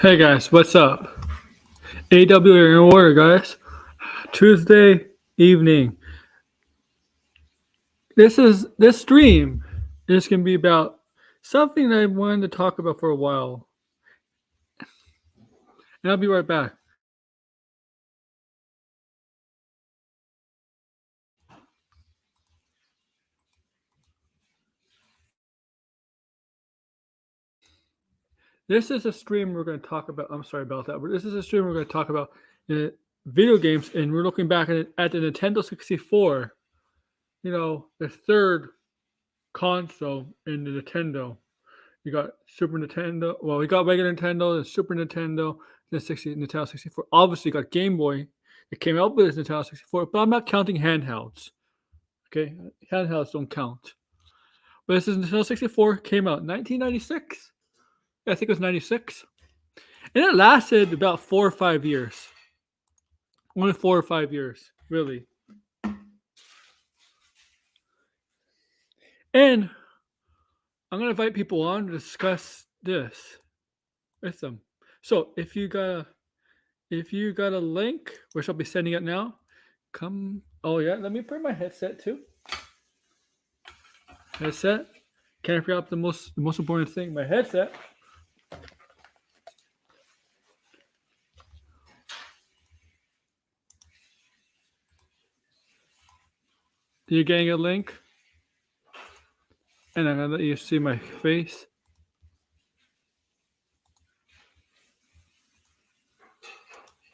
Hey guys, what's up? AW in order, guys. Tuesday evening. This stream is gonna be about something that I wanted to talk about for a while, and I'll be right back. This is a stream we're going to talk about. I'm sorry about that, but this is a stream we're going to talk about video games, and we're looking back at the Nintendo 64. You know, the third console in the Nintendo. You got Super Nintendo. Well, we got regular Nintendo, the Super Nintendo, the Nintendo 64. Obviously, you got Game Boy. It came out with Nintendo 64, but I'm not counting handhelds. Okay, handhelds don't count. But this is Nintendo 64 came out 1996. Yeah, I think it was 96, and it lasted about 4 or 5 years. Only 4 or 5 years, really. And I'm gonna invite people on to discuss this with them. So if you got a link, which I'll be sending it now, come. Oh yeah, let me bring my headset too. Headset. Can't forget the most important thing. My headset. You're getting a link, and I'm gonna let you see my face.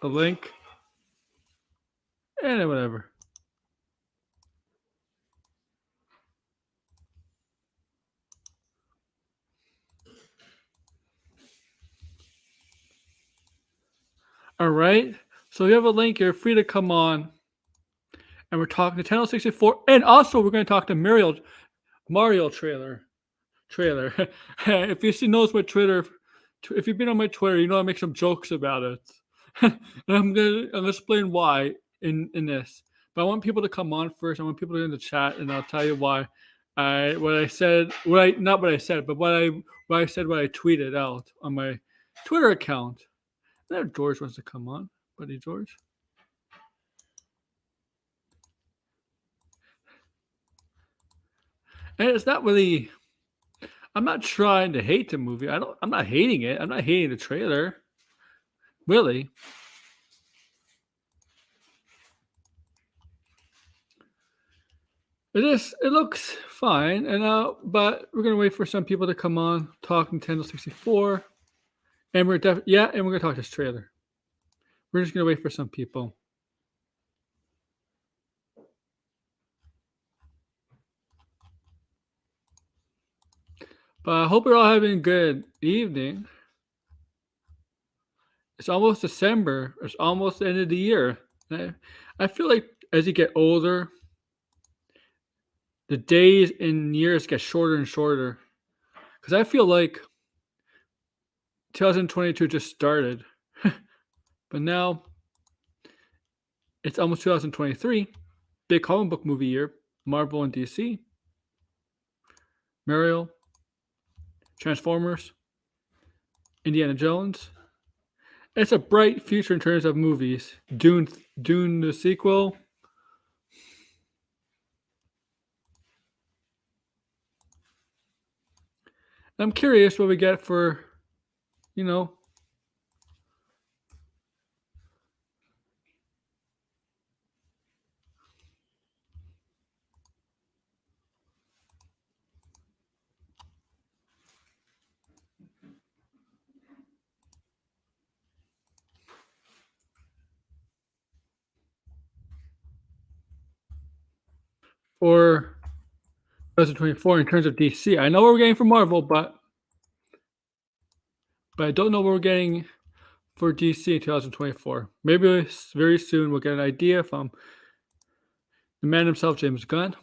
A link, and whatever. All right. So if you have a link, you're free to come on, and we're talking Nintendo 64, and also we're going to talk to Mario trailer. If you knows my Twitter, if you've been on my Twitter, you know I make some jokes about it. And I'm gonna explain why in this. But I want people to come on first. I want people to in the chat, and I'll tell you why. What I said, not what I said, but what I said, what I tweeted out on my Twitter account. There, George wants to come on, buddy George. And it's not really. I'm not trying to hate the movie. I'm not hating it. I'm not hating the trailer. Really. It looks fine, and but we're gonna wait for some people to come on, talk Nintendo 64, and we're gonna talk this trailer. We're just gonna wait for some people. But I hope you're all having a good evening. It's almost December. It's almost the end of the year. I feel like as you get older, the days and years get shorter and shorter. Because I feel like 2022 just started, but now it's almost 2023. Big comic book movie year. Marvel and DC. Mario, Transformers, Indiana Jones. It's a bright future in terms of movies. Dune the sequel. I'm curious what we get for, you know, for 2024 in terms of DC. I know what we're getting from Marvel, but I don't know what we're getting for DC in 2024. Maybe very soon we'll get an idea from the man himself, James Gunn.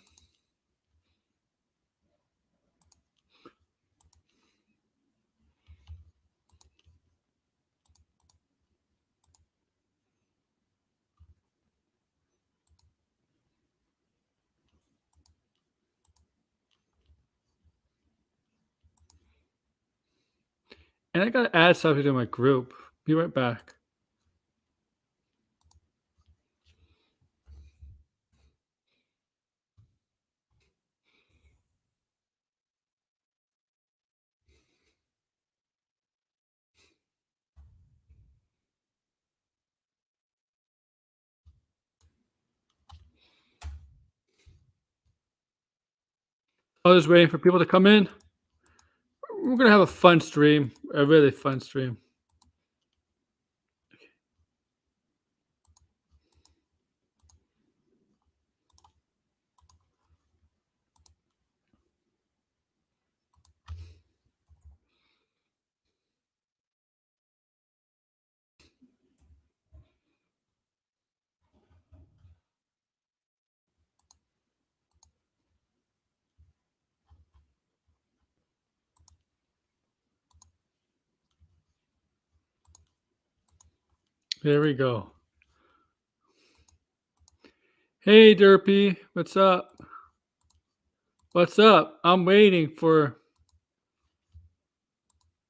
And I gotta add something to my group. Be right back. I was just waiting for people to come in. We're gonna have a fun stream, a really fun stream. Here we go. Hey Derpy, what's up? What's up? I'm waiting for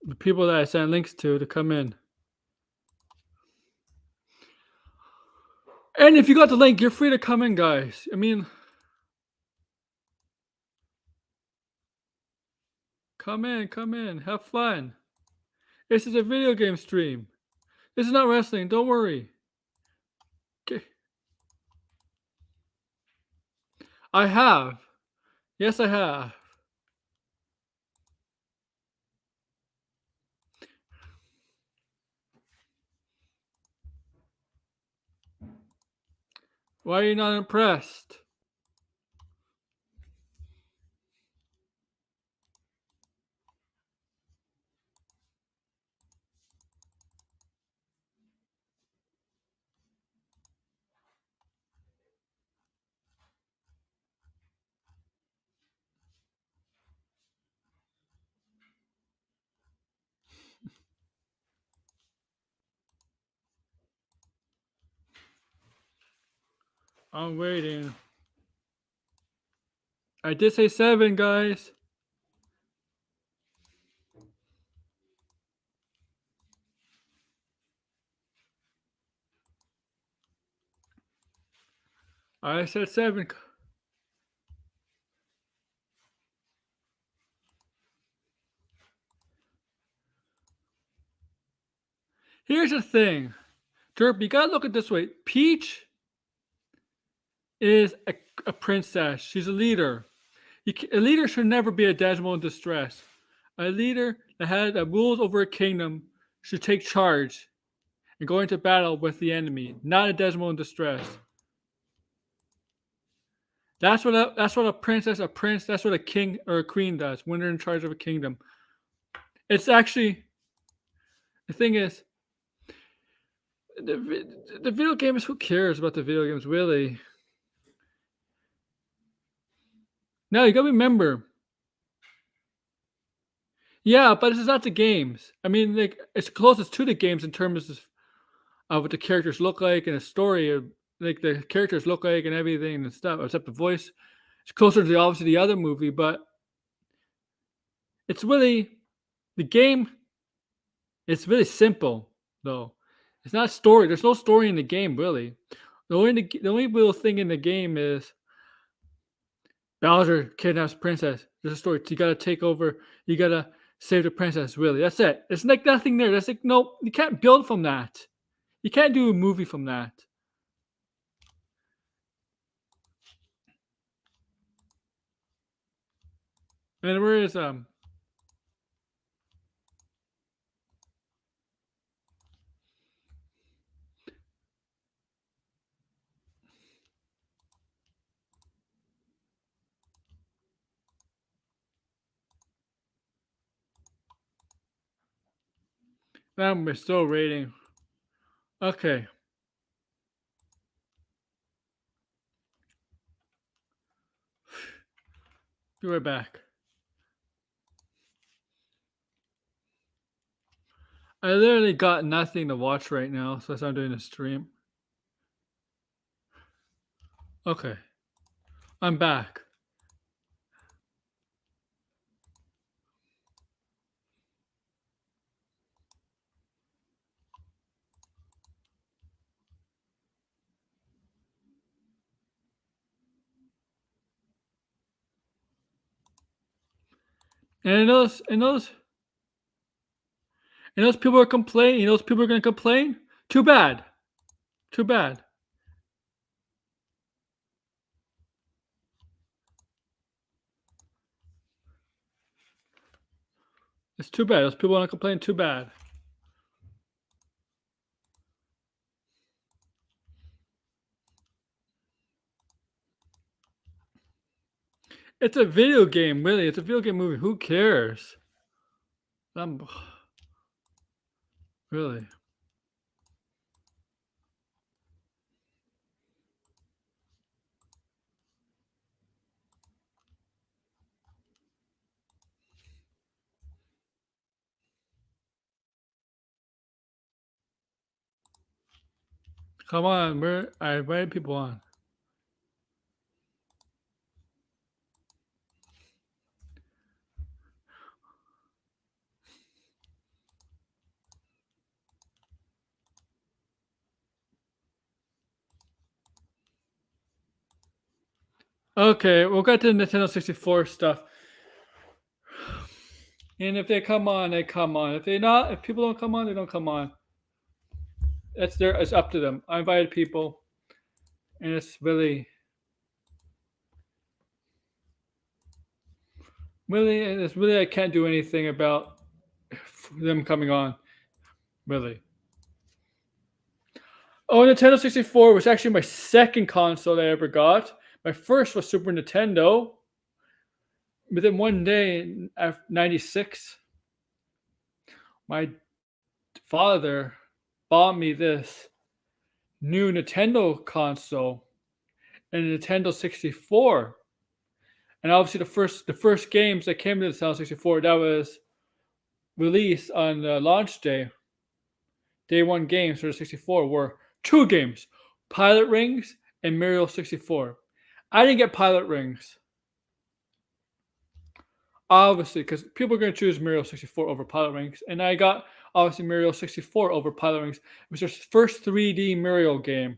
the people that I sent links to come in. And if you got the link, you're free to come in, guys. I mean, come in, have fun. This is a video game stream. This is not wrestling, don't worry. Okay. I have. Yes, I have. Why are you not impressed? I'm waiting. I did say 7, guys. I said 7. Here's the thing. Derp, you gotta look at it this way. Peach is a princess. She's a leader. A leader should never be a damsel in distress. A leader that rules over a kingdom should take charge and go into battle with the enemy, not a damsel in distress. That's what a princess, a prince, that's what a king or a queen does when they're in charge of a kingdom. It's actually, the thing is, the video games, who cares about the video games, really? Now, you gotta remember, yeah, but it's not the games. I mean, like, it's closest to the games in terms of what the characters look like and the story of, like, the characters look like and everything and stuff, except the voice. It's closer to obviously the other movie, but it's really the game. It's really simple though. It's not story. There's no story in the game really. The only real thing in the game is Bowser kidnaps princess. There's a story. You gotta take over. You gotta save the princess. Really, that's it. It's like nothing there. That's like no. You can't build from that. You can't do a movie from that. And where is we're still rating. Okay. Be right back. I literally got nothing to watch right now, so I'm doing a stream. Okay. I'm back. And those people are complaining. Those people are going to complain. Too bad. Too bad. It's too bad. Those people want to complain. Too bad. It's a video game, really. It's a video game movie. Who cares? I'm really. Come on, I invited people on. Okay, we'll get to the Nintendo 64 stuff. And if they come on, they come on. If people don't come on, they don't come on. It's up to them. I invited people, and it's really I can't do anything about them coming on. Really. Oh, Nintendo 64 was actually my second console that I ever got. My first was Super Nintendo. Within one day, in 96, my father bought me this new Nintendo console and a Nintendo 64. And obviously the first games that came to the Nintendo 64 that was released on the launch day, day one games for the 64 were two games, Pilot Rings and Mario 64. I didn't get Pilot Rings. Obviously, because people are going to choose Mario 64 over Pilot Rings. And I got, obviously, Mario 64 over Pilot Rings. It was their first 3D Mario game.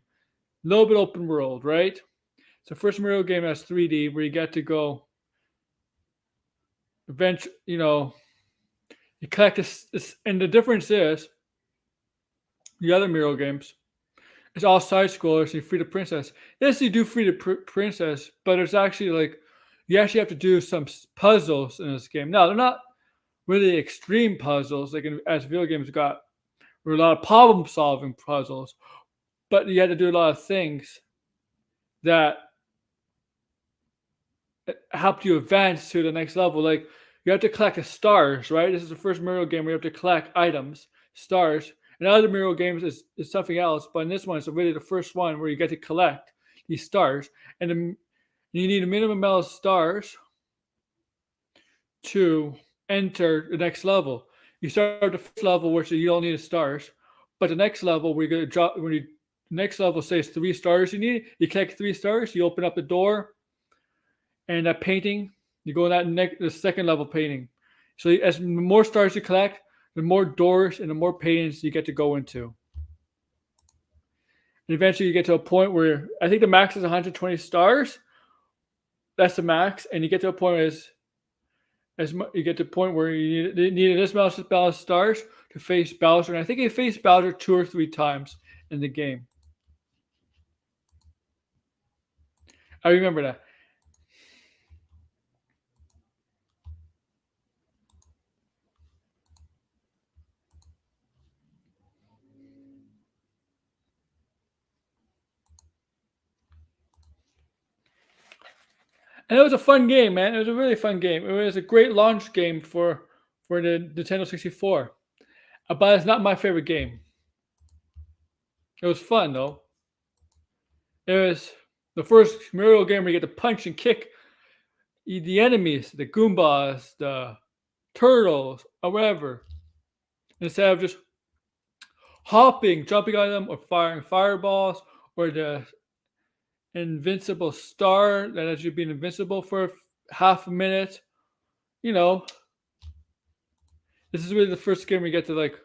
A little bit open world, right? It's the first Mario game that's 3D where you get to go, eventually, you collect this. And the difference is, the other Mario games, it's all side scrollers and you free the princess. Yes, you do free the princess, but it's actually like, you actually have to do some puzzles in this game. Now, they're not really extreme puzzles like as video games got, or a lot of problem solving puzzles, but you had to do a lot of things that helped you advance to the next level. Like you have to collect the stars, right? This is the first Mario game where you have to collect items, stars. In other Mario games is something else, but in this one, it's really the first one where you get to collect these stars, and you need a minimum amount of stars to enter the next level. You start the first level, which you don't need the stars, but the next level we're gonna drop when you next level says 3 stars you need. You collect 3 stars, you open up the door, and that painting, you go in the second level painting. So as the more stars you collect, the more doors and the more paintings you get to go into. And eventually you get to a point where I think the max is 120 stars. That's the max, and you get to a point you get to a point where you need this amount of stars to face Bowser. And I think you face Bowser 2 or 3 times in the game. I remember that. And it was a fun game, man. It was a really fun game. It was a great launch game for the Nintendo 64. But it's not my favorite game. It was fun though. It was the first Mario game where you get to punch and kick the enemies, the Goombas, the turtles, or whatever, instead of just hopping, jumping on them, or firing fireballs, or the invincible star that has you being invincible for half a minute. You know, this is really the first game we get to like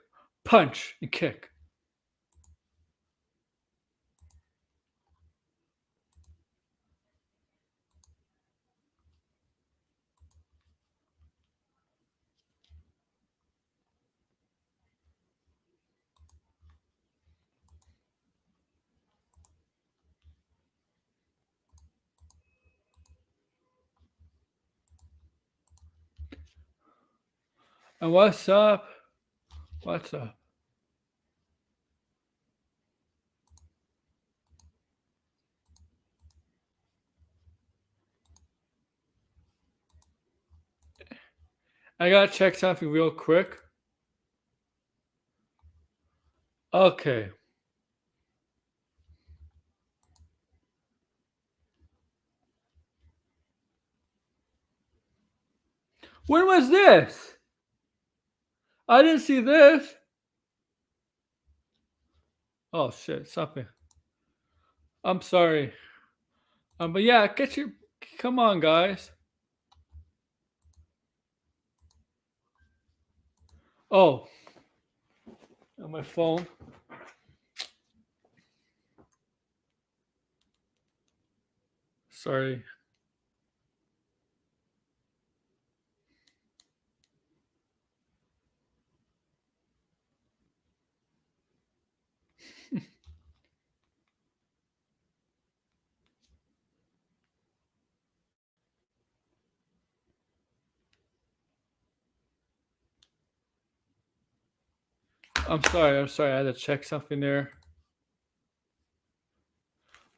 punch and kick. And what's up? What's up? I gotta check something real quick. Okay. When was this? I didn't see this. Oh shit, something. I'm sorry. But yeah, come on, guys. Oh, on my phone. Sorry. I'm sorry. I had to check something there.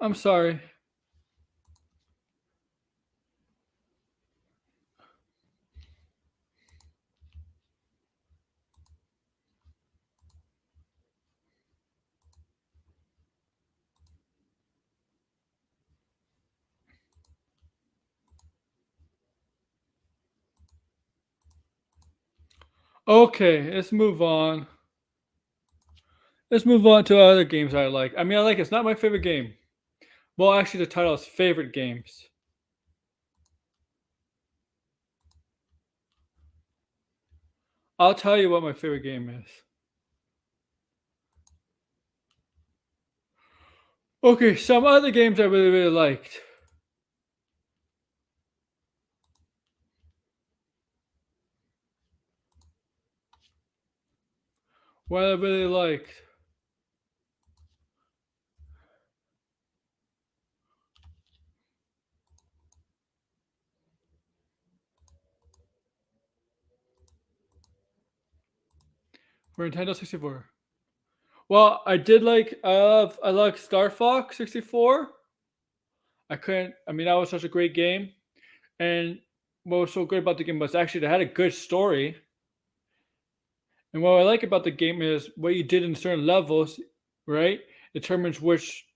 I'm sorry. Okay, let's move on. Let's move on to other games I like. I mean, I like it's not my favorite game. Well, actually, the title is favorite games. I'll tell you what my favorite game is. Okay, some other games I really, really liked. What I really liked. For Nintendo 64. Well, I did like I like Star Fox 64. I mean that was such a great game. And what was so good about the game was actually it had a good story. And what I like about the game is what you did in certain levels, right? Determines which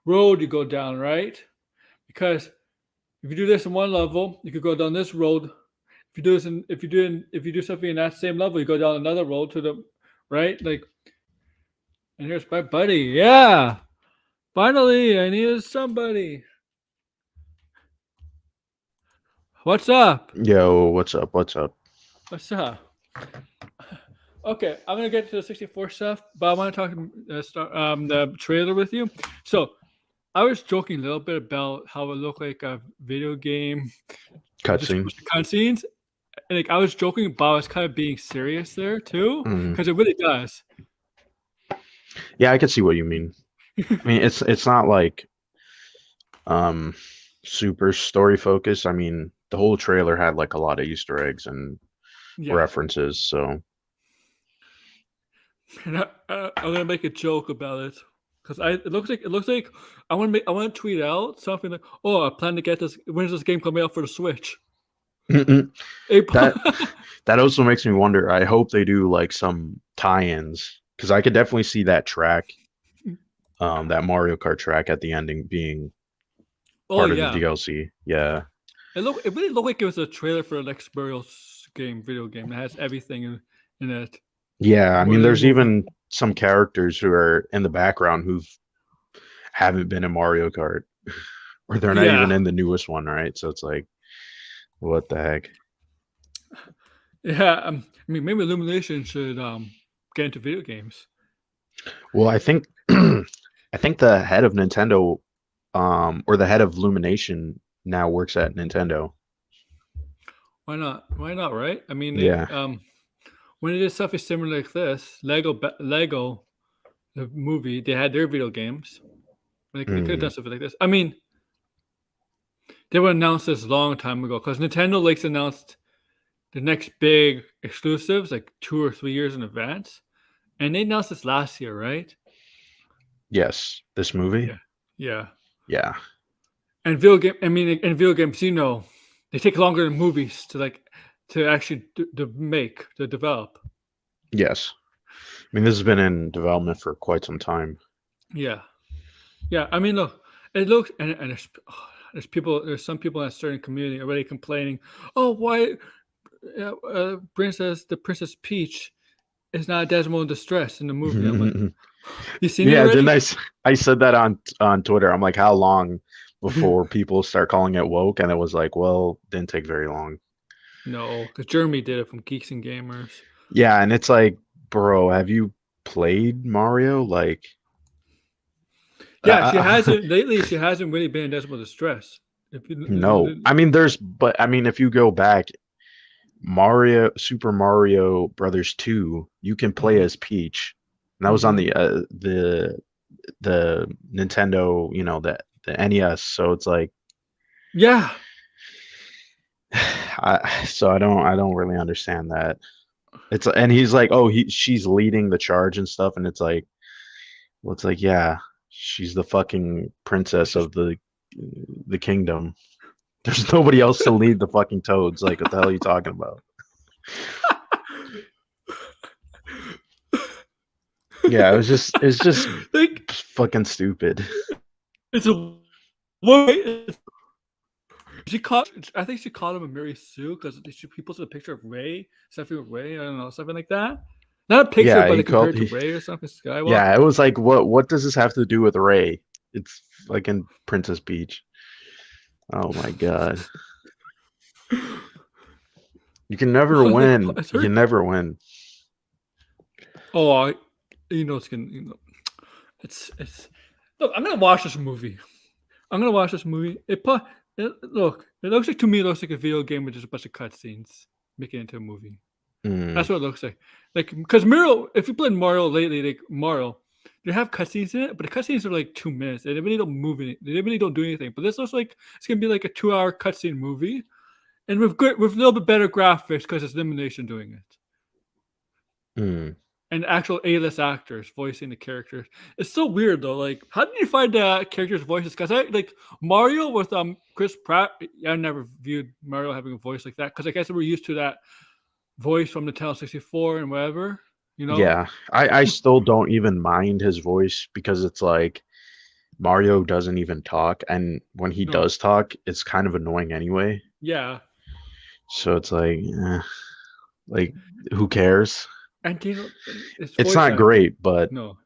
road you go down, right? Because if you do this in one level, you could go down this road. If you do something in that same level, you go down another road to the right. Like, and here's my buddy. Yeah, finally, I needed somebody. What's up? Yo, what's up? What's up? What's up? Okay, I'm gonna get to the 64 stuff, but I want to talk the trailer with you. So, I was joking a little bit about how it looked like a video game, just Cutscene. cutscenes. And like I was joking, but I was kind of being serious there too, Mm. because it really does. Yeah, I can see what you mean. I mean, it's not like super story focused. I mean, the whole trailer had like a lot of Easter eggs and Yeah, references, so and I'm gonna make a joke about it because it looks like I want to tweet out something like, "Oh, I plan to get this. When's this game coming out for the Switch?" that April. that also makes me wonder. I hope they do like some tie-ins because I could definitely see that track, that Mario Kart track at the ending being Oh part of the yeah, DLC. Yeah. it really looked like it was a trailer for the next Mario video game that has everything in it. Yeah, I More mean, than a there's movie. even some characters who are in the background who haven't been in Mario Kart, or they're not even Yeah, in the newest one, right? So it's like, what the heck? yeah. I mean, maybe Illumination should get into video games. Well, I think I think the head of Nintendo, or the head of Illumination now works at Nintendo. Why not? Why not? Right? I mean, Yeah. when it is stuff is similar like this, Lego, the movie, they had their video games. They could have Mm. done something like this. I mean, they would announce this a long time ago because Nintendo likes announced the next big exclusives like 2 or 3 years in advance, and they announced this last year, right? Yes, this movie. Yeah, yeah. Yeah. And video game, I mean, in video games, they take longer than movies to actually to develop. Yes. I mean, this has been in development for quite some time. Yeah, yeah. I mean, look, it looks and there's some people in a certain community already complaining. Oh, why the Princess Peach is not a damsel in distress in the movie? I'm like, you seen it Yeah, already? I said that on Twitter. I'm like, how long before people start calling it woke? And it was like, well, didn't take very long. No, because Jeremy did it from Geeks and Gamers. Yeah, and it's like, bro, have you played Mario? Like, Yeah, she uh, hasn't lately. She hasn't really been in desperate distress. If no. you, I mean, but I mean, if you go back, Super Mario Brothers 2, you can play uh as Peach. And that was on the Nintendo, the NES. So it's like, yeah, I don't really understand that. And he's like, oh, she's leading the charge and stuff, and it's like, well, it's like, yeah, she's the fucking princess she's of the kingdom. There's nobody else to lead the fucking toads. Like, what the hell are you talking about? Yeah, it's just like fucking stupid. it's a what she called. I think she called him a Mary Sue because she posted a picture of Ray, something with Ray. I don't know, something like that. Not a picture, Yeah, but he like called compared to Ray or something. Skywalker. yeah, it was like, what does this have to do with Ray? It's like in Princess Peach. Oh my God. You can never Like, win. it's You her. can never win. Oh, it's gonna. It's. Look, I'm gonna watch this movie. I'm gonna watch this movie. Look. It looks like to me. It looks like a video game with just a bunch of cutscenes making it into a movie. Mm, That's what it looks like. Like because Mario, if you played Mario lately, like Mario, they have cutscenes in it, but the cutscenes are like 2 minutes. They really don't move any. They really don't do anything. But this looks like it's gonna be like a 2-hour cutscene movie, and with a little bit better graphics because it's Illumination doing it. mm. And actual A-list actors voicing the characters. It's so weird though. Like, how did you find the characters' voices? Because I like Mario with Chris Pratt. I never viewed Mario having a voice like that because I guess we're used to that voice from the Nintendo 64 and whatever. You know? Yeah, I still don't even mind his voice because it's like Mario doesn't even talk, and when he No. does talk, it's kind of annoying anyway. Yeah. So it's like who cares? And it's It's voice not acting. great, but No.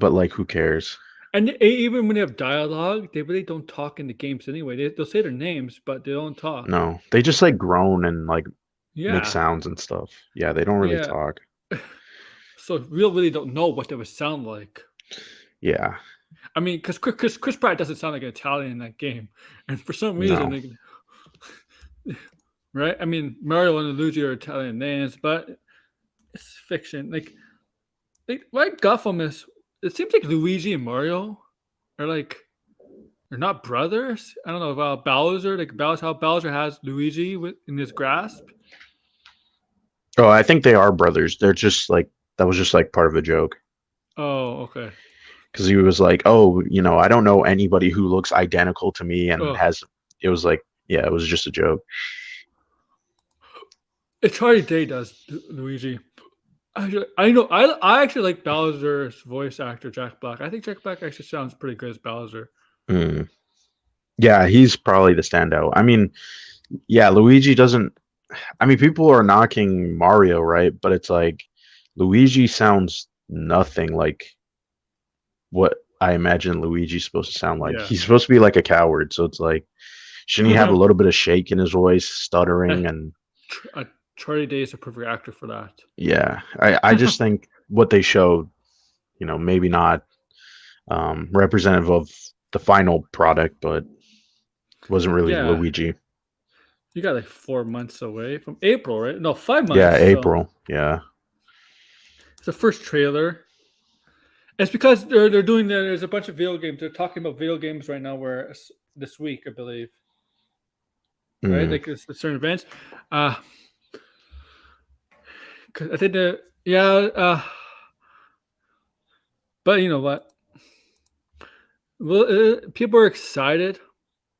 like who cares? And even when they have dialogue, they really don't talk in the games anyway. They'll say their names, but they don't talk. No, they just like groan and like make Yeah. sounds and stuff. Yeah, they don't really Yeah. talk. So we really don't know what they would sound like. Yeah, I mean, because Chris Pratt doesn't sound like an Italian in that game, and for some reason, no. right? I mean, Mario and Luigi are Italian names, but it's fiction. Like what I got from this, it seems like Luigi and Mario are like they're not brothers. I don't know about Bowser. Like how Bowser has Luigi in his grasp. Oh, I think they are brothers. They're just like that was just like part of a joke. Oh, okay. Because he was like, "Oh, I don't know anybody who looks identical to me and Oh, has." It was like, yeah, it was just a joke. it's Charlie Day does Luigi. Actually, I know. I actually like Bowser's voice actor, Jack Black. I think Jack Black actually sounds pretty good as Bowser. Mm. Yeah, he's probably the standout. I mean, yeah, Luigi doesn't. I mean, people are knocking Mario, right? But it's like Luigi sounds nothing like what I imagine Luigi's supposed to sound like. Yeah. He's supposed to be like a coward, so it's like, shouldn't he have a little bit of shake in his voice, stuttering, and Charlie Day is a perfect actor for that. yeah, I just think what they showed, maybe not representative of the final product, but wasn't really Yeah, Luigi. you got like 4 months away from April, right? No, 5 months. Yeah, So April. Yeah. it's the first trailer. It's because they're doing there's a bunch of video games. They're talking about video games right now. Where this week, I believe, right? Mm. Like it's certain events. Uh 'Cause I think that but you know what? Well, people are excited.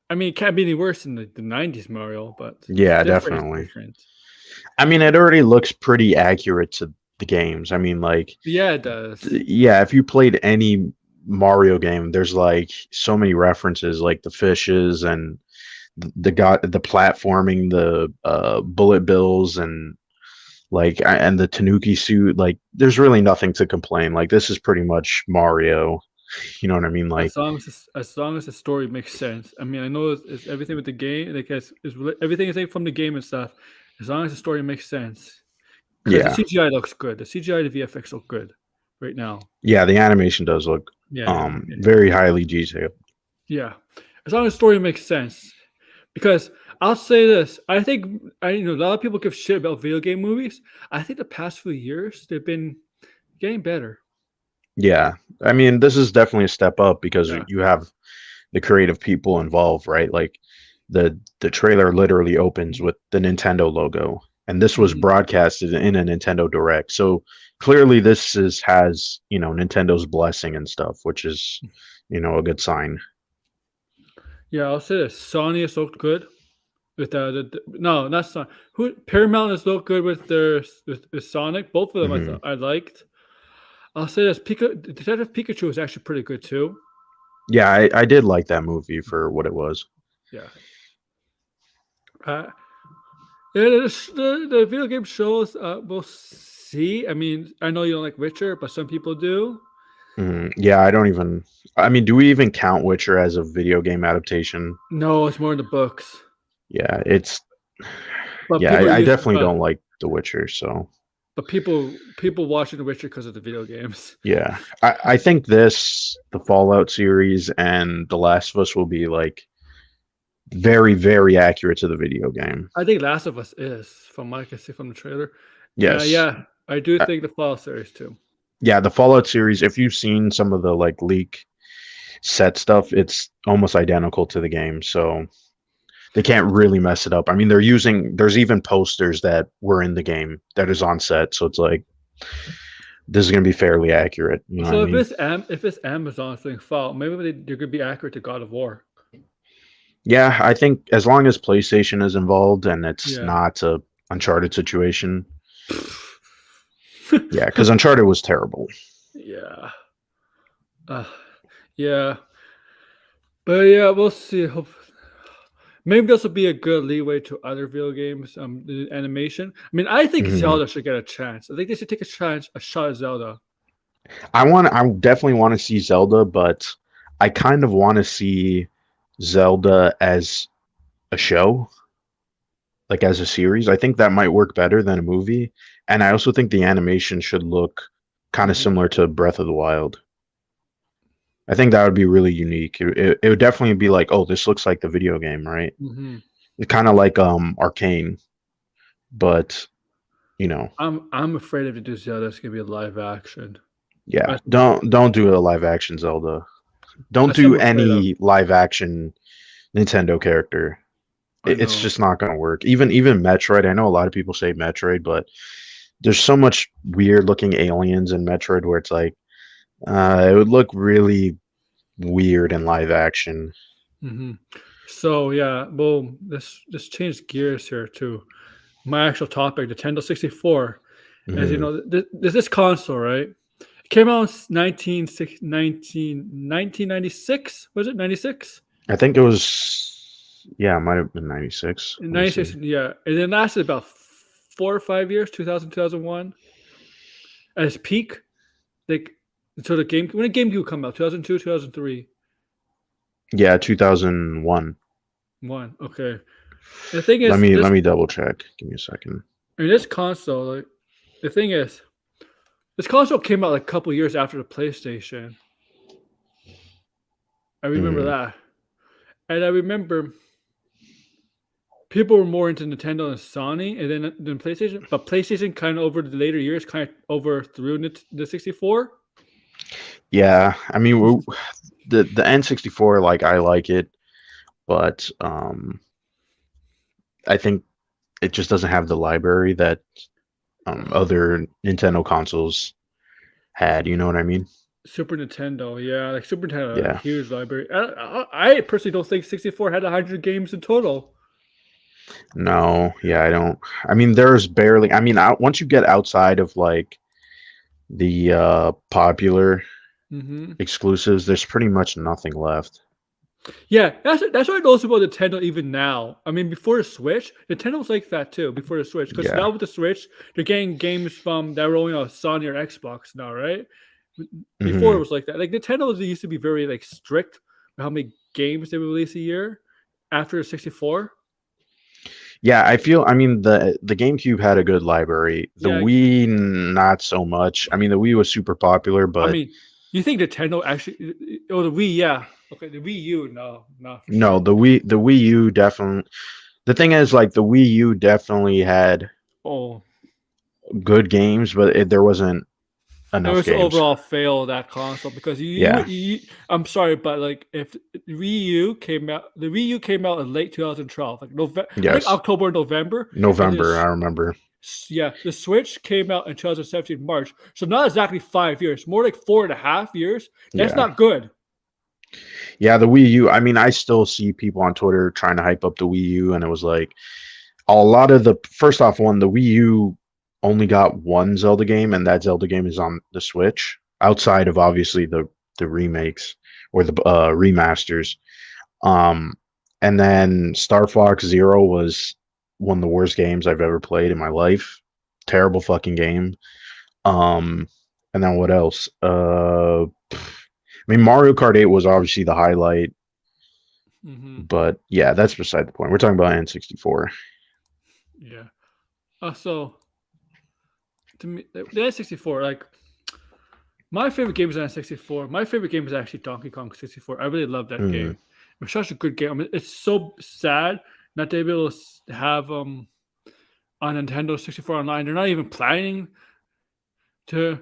I mean, it can't be any worse than the '90s Mario, but it's Yeah, different. It's definitely. different. I mean, it already looks pretty accurate to the games. I mean, like, Yeah, it does. yeah, if you played any Mario game, there's like so many references, like the fishes and the platforming, the bullet bills, and and the Tanuki suit. Like, there's really nothing to complain. Like, this is pretty much Mario. You know what I mean? Like, As long as the story makes sense. I mean, I know it's everything with the game, like everything is like from the game and stuff. As long as the story makes sense, because the yeah, CGI looks good. The CGI, the VFX look good right now. yeah, the animation does look Yeah, very highly detailed. yeah. As long as the story makes sense, because I'll say this, a lot of people give shit about video game movies. I think the past few years they've been getting better. Yeah, I mean, this is definitely a step up because Yeah. you have the creative people involved, right? Like the trailer literally opens with the Nintendo logo, and this was Mhm. broadcasted in a Nintendo Direct. So clearly, has Nintendo's blessing and stuff, which is a good sign. Yeah, I'll say this. Sony has looked good with no, not Sonic. Who Paramount has looked good with with Sonic. Both of them Hmm. I liked. I'll say this. Detective Pikachu is actually pretty good too. Yeah, I did like that movie for what it was. Yeah. Uh, the video game shows we'll see. I mean, I know you don't like Witcher, but some people do. Yeah, I don't even. I mean, do we even count Witcher as a video game adaptation? No, it's more in the books. Yeah, it's. But Yeah, people are I using definitely don't like The Witcher, so. but people watching The Witcher because of the video games. Yeah, I think the Fallout series, and The Last of Us will be like very, very accurate to the video game. I think Last of Us is, from what I can see from the trailer. Yes. Yeah, I do Uh, think the Fallout series too. yeah, the Fallout series, if you've seen some of the like leak set stuff, it's almost identical to the game. So they can't really mess it up. I mean, there's even posters that were in the game that is on set. So it's like, this is going to be fairly accurate. You know what I So mean? if it's Amazon thing Fallout, maybe they're gonna be accurate to God of War. Yeah, I think as long as PlayStation is involved and it's Yeah. not a Uncharted situation. Yeah, because Uncharted was terrible. Yeah. Uh, yeah. But yeah, we'll see. Maybe this will be a good leeway to other video games. The animation. I mean, I think Hmm. Zelda should get a chance. I think they should take a shot at Zelda. I definitely want to see Zelda, but I kind of want to see Zelda as a show, like as a series. I think that might work better than a movie. And I also think the animation should look kind of Hmm. similar to Breath of the Wild. I think that would be really unique. It would definitely be like, oh, this looks like the video game, right? Hmm. Kind of like Arcane, but you know, I'm afraid if they do Zelda, it's gonna be a live action. yeah. That's Don't do a live action Zelda. Don't that's what do I'm afraid of. any live action Nintendo character. I It's know. just not going to work. Even Metroid. I know a lot of people say Metroid, but there's so much weird looking aliens in Metroid where it's like it would look really weird in live action. Hmm. So yeah, well, let's change gears here to my actual topic, Nintendo 64. As you Hmm. know, there's this console, right? It came out in 1996. Was it 96? I think it was, yeah, it might have been 96. In Let me see. 96, yeah. And it lasted about 4 or 5 years, 2000, 2001. At its peak, like, so when did GameCube come out? 2002, 2003? Yeah, 2001. One. Okay. The thing Let is, me let me double check. Give me a second. this console, like, the thing is, this console came out like a couple years after the PlayStation. I remember Hmm. that. And I remember people were more into Nintendo and Sony and then PlayStation, but PlayStation kind of over the later years kind of overthrew the 64. Yeah, I mean the N64, like, I like it, but I think it just doesn't have the library that other Nintendo consoles had. You know what I mean? Super Nintendo, yeah, like Super Nintendo had a Yeah. huge library. I personally don't think 64 had 100 games in total. No, yeah, I don't. I mean, there's barely. I mean, once you get outside of like the popular Hmm. exclusives, there's pretty much nothing left. Yeah, that's what I noticed about Nintendo even now. I mean, before the Switch, Nintendo was like that too. Before the Switch, because Yeah. now with the Switch, they're getting games from that are only on Sony or Xbox now, right? Before it Hmm. was like that. Like Nintendo used to be very like strict with how many games they would release a year after the 64. Yeah, I feel. I mean, the GameCube had a good library. The Yeah, Wii, not so much. I mean, the Wii was super popular, I but mean, you think Nintendo actually? Oh, the Wii, yeah. Okay, the Wii U, no, not for no, sure. the Wii U definitely. The thing is, like, the Wii U definitely had Oh, good games, but there wasn't it enough was games. overall fail that console because Yeah. I'm sorry, but like if the Wii U came out in late 2012, like November, I think Yes. October, November, and November, I this, remember. yeah, the Switch came out in 2017 March, so not exactly 5 years, more like 4.5 years. That's Yeah. not good. Yeah, the Wii U. I mean, I still see people on Twitter trying to hype up the Wii U, and it was like a lot of the first off one, the Wii U only got one Zelda game, and that Zelda game is on the Switch. Outside of obviously the remakes or the remasters, um, and then Star Fox Zero was one of the worst games I've ever played in my life. Terrible fucking game. Um, and then what else? I mean, Mario Kart 8 was obviously the highlight, Hmm. but yeah, that's beside the point. We're talking about N64. Yeah. So to me, the N64, like my favorite game is N64. My favorite game is actually Donkey Kong 64. I really love that Mm, game. It's such a good game. I mean, it's so sad not to be able to have on Nintendo 64 online. They're not even planning to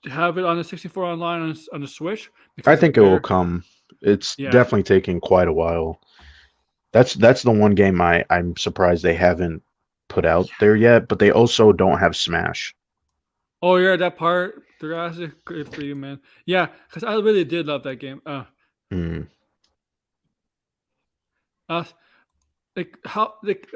have it on the 64 online on the Switch I because of the think it will bear. come. It's Yeah. definitely taking quite a while. That's the one game I'm surprised they haven't put out there yet, but they also don't have Smash. Oh yeah, that part. They're actually good for you, man. Yeah, because I really did love that game. Mm, Uh, like how like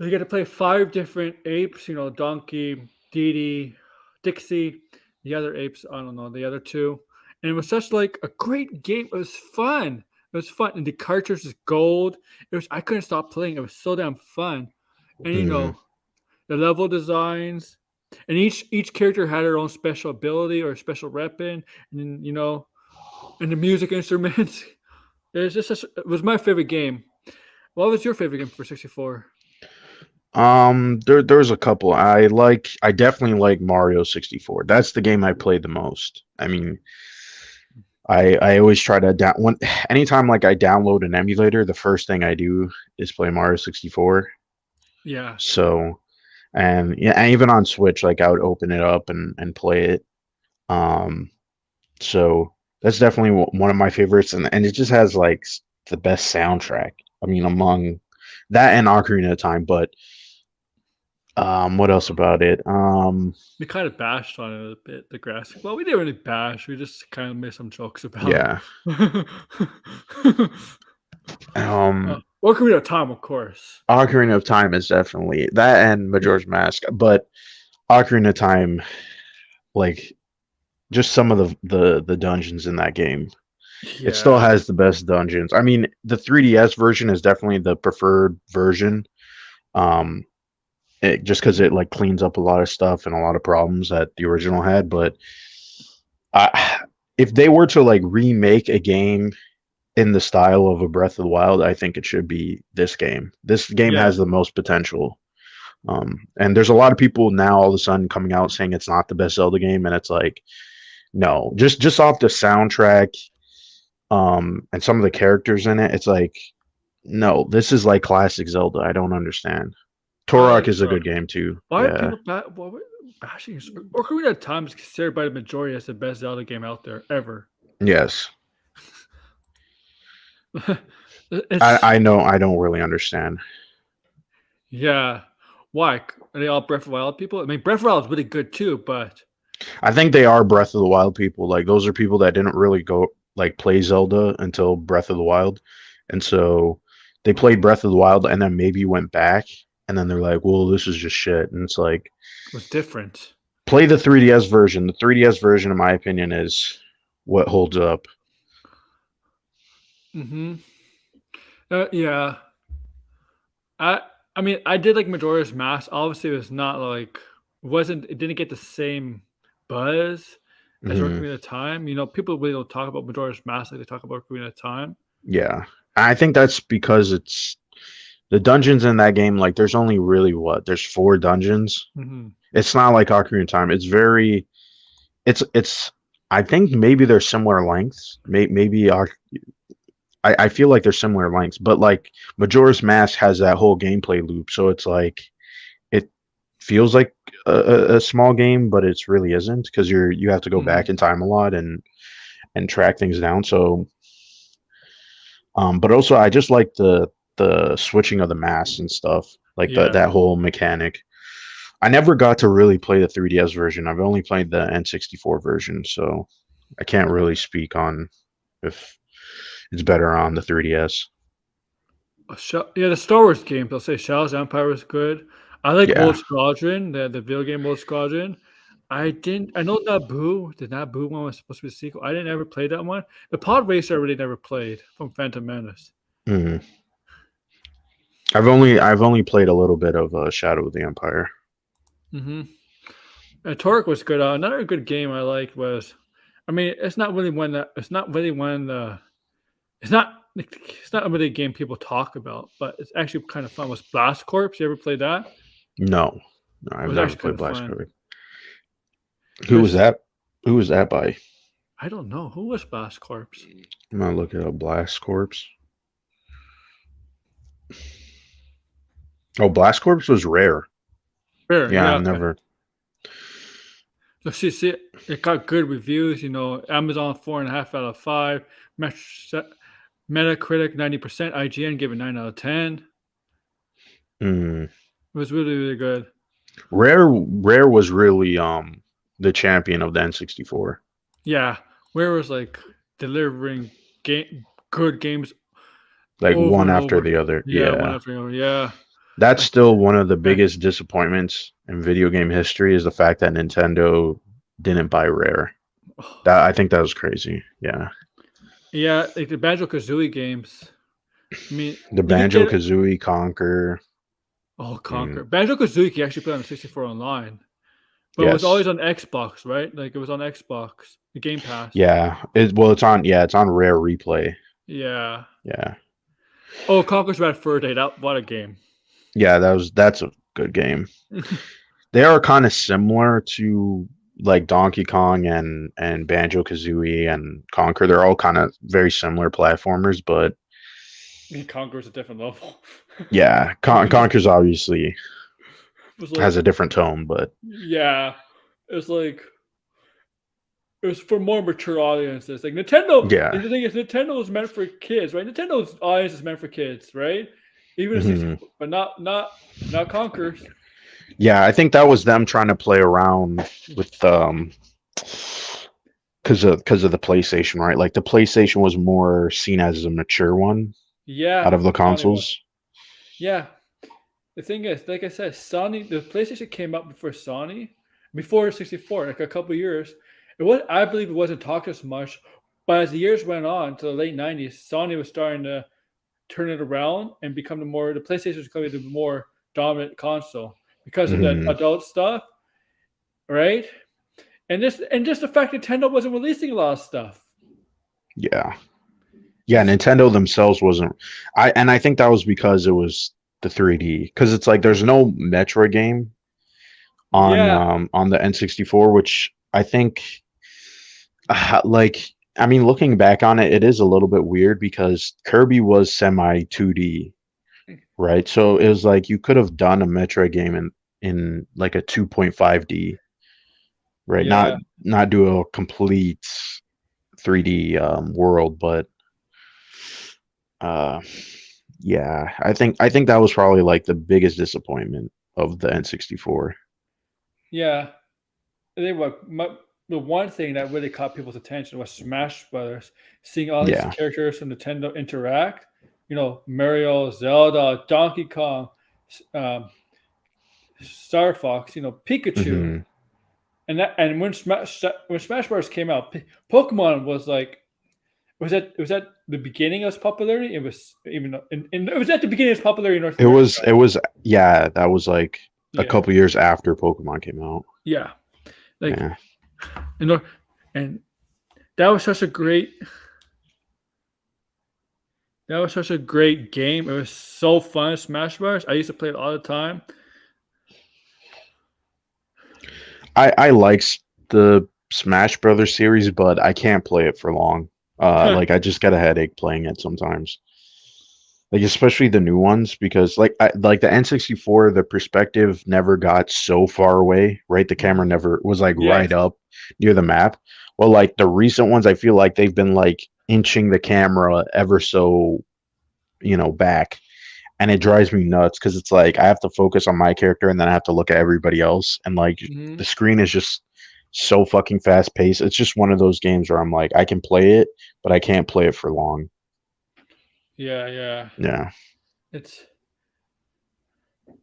you get to play five different apes. You know, Donkey, Dee Dee, Dixie, the other apes. I don't know the other two, and it was such like a great game. It was fun. It was fun, and the cartridge is gold. It was. I couldn't stop playing. It was so damn fun, and you mm. know the level designs, and each character had their own special ability or special weapon, and then, and the music instruments. It was my favorite game. What was your favorite game for 64? There's a couple. I definitely like Mario 64. That's the game I played the most. I mean, I always try to anytime like I download an emulator, the first thing I do is play Mario 64. Yeah. So, and yeah, and even on Switch, like I would open it up and play it. Um, so that's definitely one of my favorites, and it just has like the best soundtrack. I mean, among that and Ocarina of Time, but what else about it? We kind of bashed on it a bit, the grass. Well, we didn't really bash. We just kind of made some jokes about Yeah. it. Um, Ocarina of Time, of course. Ocarina of Time is definitely that and Majora's Mask, but Ocarina of Time, like just some of the dungeons in that game. It still Yeah. has the best dungeons. I mean, the 3DS version is definitely the preferred version. Um, just because it like cleans up a lot of stuff and a lot of problems that the original had. But uh, if they were to like remake a game in the style of a Breath of the Wild, I think it should be this game. This game Yeah. has the most potential. And there's a lot of people now all of a sudden coming out saying it's not the best Zelda game, and it's like, no, just off the soundtrack, and some of the characters in it, it's like, no, this is like classic Zelda. I don't understand. I Turok like is a good game too. why are Yeah. people bashing Ocarina of Time is considered by the majority as the best Zelda game out there ever. Yes. It's I know I don't really understand. yeah. Why? Are they all Breath of the Wild people? I mean, Breath of the Wild is really good too, but I think they are Breath of the Wild people. Like those are people that didn't really go like play Zelda until Breath of the Wild, and so they played Breath of the Wild and then maybe went back, and then they're like, "Well, this is just shit." And it's like, it was different. play the 3DS version. The 3DS version, in my opinion, is what holds up. Mm-hmm. Yeah. I I mean, I did like Majora's Mask. Obviously, it was not like wasn't it didn't get the same buzz as Hmm. Ocarina of Time. You know, people really don't talk about Majora's Mask like they talk about Ocarina of Time. Yeah, I think that's because it's the dungeons in that game. Like, there's only really what there's four dungeons. Hmm. It's not like Ocarina of Time. It's very it's I think maybe they're similar lengths. Maybe I feel like they're similar lengths, but like Majora's Mask has that whole gameplay loop, so it's like it feels like a small game, but it's really isn't because you have to go back Hmm. in time a lot and track things down. So, but also I just like the switching of the masks and stuff, like Yeah. that whole mechanic. I never got to really play the 3DS version. I've only played the N64 version, so I can't really speak on if it's better on the 3DS. Yeah, the Star Wars games. I'll say Shadow's Empire was good. I like Yeah. Rogue Squadron, the video game Rogue Squadron. I didn't. I know Naboo. The Naboo one was supposed to be a sequel. I didn't ever play that one. The Pod Racer I really never played from Phantom Menace. Mhm. I've only played a little bit of Shadow of the Empire. Hmm. And Torque was good. Another good game I liked was, I mean, it's not really one that it's not really one. It's not really a game people talk about, but it's actually kind of fun. Was Blast Corps? You ever played that? No, no, It I've was never actually kind played of Blast fun. Corps. It Who was was. that? Who was that by? I don't know who was Blast Corps. I'm gonna look at a Blast Corps. Oh, Blast Corps was rare. Sure, Yeah, yeah. I've never. So see, it got good reviews. You know, Amazon 4.5 out of 5. Metacritic 90%. IGN gave it 9 out of 10. It Mm. was really really good. Rare was really the champion of the N64. Yeah, where was like delivering good games Like over one and after over. the other. Yeah, one Yeah. after another. Yeah, That's like still one of the eh, biggest disappointments in video game history is the fact that Nintendo didn't buy Rare. That I think that was crazy. Yeah. yeah, like the Banjo Kazooie games. I mean, The you could Banjo get Kazooie Conquer. Conquer Mm, Banjo Kazooie. You can actually play on the 64 online, but it was yes. always on Xbox, right? Like it was on Xbox, the Game Pass. Yeah. It's on Rare Replay. Yeah. Yeah. Oh, Conquer's Bad Fur Day. That what a game. Yeah, that's a good game. They are kind of similar to like Donkey Kong and Banjo Kazooie and Conquer. They're all kind of very similar platformers, but Conquer's a different level. yeah, It Conker's obviously was has a like, different tone, but yeah, it's like it was for more mature audiences. Like Nintendo, yeah. the thing is, Nintendo is meant for kids, right? Nintendo's audience is meant for kids, right? Even a Hmm. 64, but not Conquer's. Yeah, I think that was them trying to play around with because of the PlayStation, right? Like the PlayStation was more seen as a mature one out Yeah, of the it kind of was. consoles. Yeah, the thing is, like I said, Sony, the PlayStation came out before Sony, before 64, like a couple years. It was, I believe, it wasn't talked as much, but as the years went on to the late 90s, Sony was starting to turn it around and become the PlayStation was becoming the more dominant console because of the Hmm. adult stuff, right? And just the fact Nintendo wasn't releasing a lot of stuff. Yeah. Yeah, It's Nintendo themselves wasn't. I think that was because it was the 3D. Because it's like there's no Metroid game yeah, on the N64, which I think like I mean looking back on it, it is a little bit weird because Kirby was semi 2D, right? So it was like you could have done a Metroid game in like a 2.5D, right? Not yeah. not do a complete 3D world, but uh yeah, I think that was probably like the biggest disappointment. of the N64. Yeah, I think the one thing that really caught people's attention was Smash Brothers. Seeing all these Yeah. characters from Nintendo interact, Mario, Zelda, Donkey Kong, um, Star Fox, Pikachu, Hmm. and when Smash Bros came out, Pokemon was like was that the beginning of its popularity? It was it was at the beginning of its popularity in North It America. was it was yeah, that was like a Yeah, couple years after Pokemon came out. yeah, like Yeah. and that was such a great that was such a great game. It was so fun. Smash Bros. I used to play it all the time. I like the Smash Brothers series, but I can't play it for long. Like I just get a headache playing it sometimes. Like especially the new ones because like the N64, the perspective never got so far away, right? The camera never was like right Yes. up near the map. Well, like the recent ones, I feel like they've been like inching the camera ever so, back, and it drives me nuts because it's like I have to focus on my character and then I have to look at everybody else, and like Hmm. the screen is just so fucking fast paced. It's just one of those games where I'm like I can play it, but I can't play it for long. Yeah, yeah. Yeah. It's.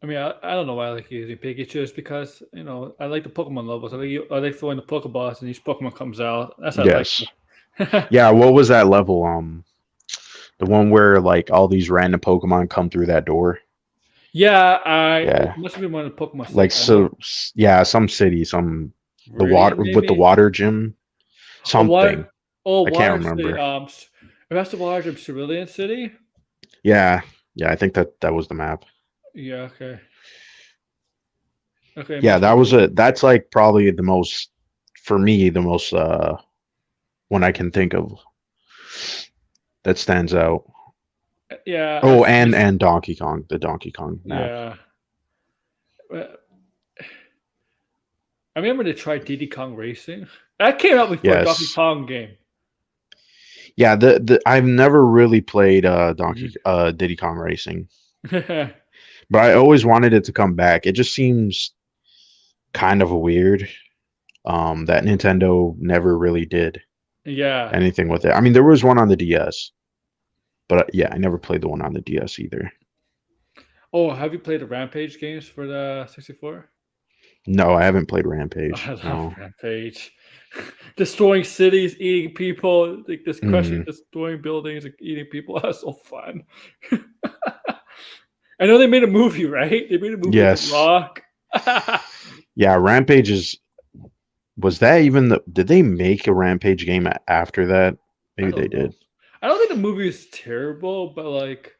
I mean, I don't know why I like using Pikachu. It's because I like the Pokemon levels. I like throwing the Pokeballs and each Pokemon comes out. That's how I like Yes. it. Yeah. What was that level? The one where like all these random Pokemon come through that door. Yeah, it Yeah. must have been one of the Pokemon Like cities. I know. so. Yeah. Some city. The Really, water with the maybe. water gym. Oh, Something. water. Oh, I can't Water City. remember. That's the Water Gym, Cerulean City. Yeah. Yeah. I think that was the map. Yeah. Okay. Okay. It Yeah, must that be. was a that's like probably the most for me the most one I can think of that stands out. Yeah. Oh, and Donkey Kong, the Donkey Kong map. Yeah. Well, I remember they tried Diddy Kong Racing. That came out before Donkey Yes. Kong game. Yeah, the I've never really played Diddy Kong Racing, but I always wanted it to come back. It just seems kind of weird that Nintendo never really did Yeah. anything with it. I mean, there was one on the DS, but yeah, I never played the one on the DS either. Oh, have you played the Rampage games for the 64? No, I haven't played Oh, Rampage. I love No. Rampage. Destroying cities, eating people, like this crushing, Hmm. destroying buildings, like eating people. That's so fun. I know they made a movie, right? They made a movie with The Yes. Rock. Yeah, Rampage is was that even did they make a Rampage game after that? I Maybe they don't know. did. I don't think the movie is terrible, but like,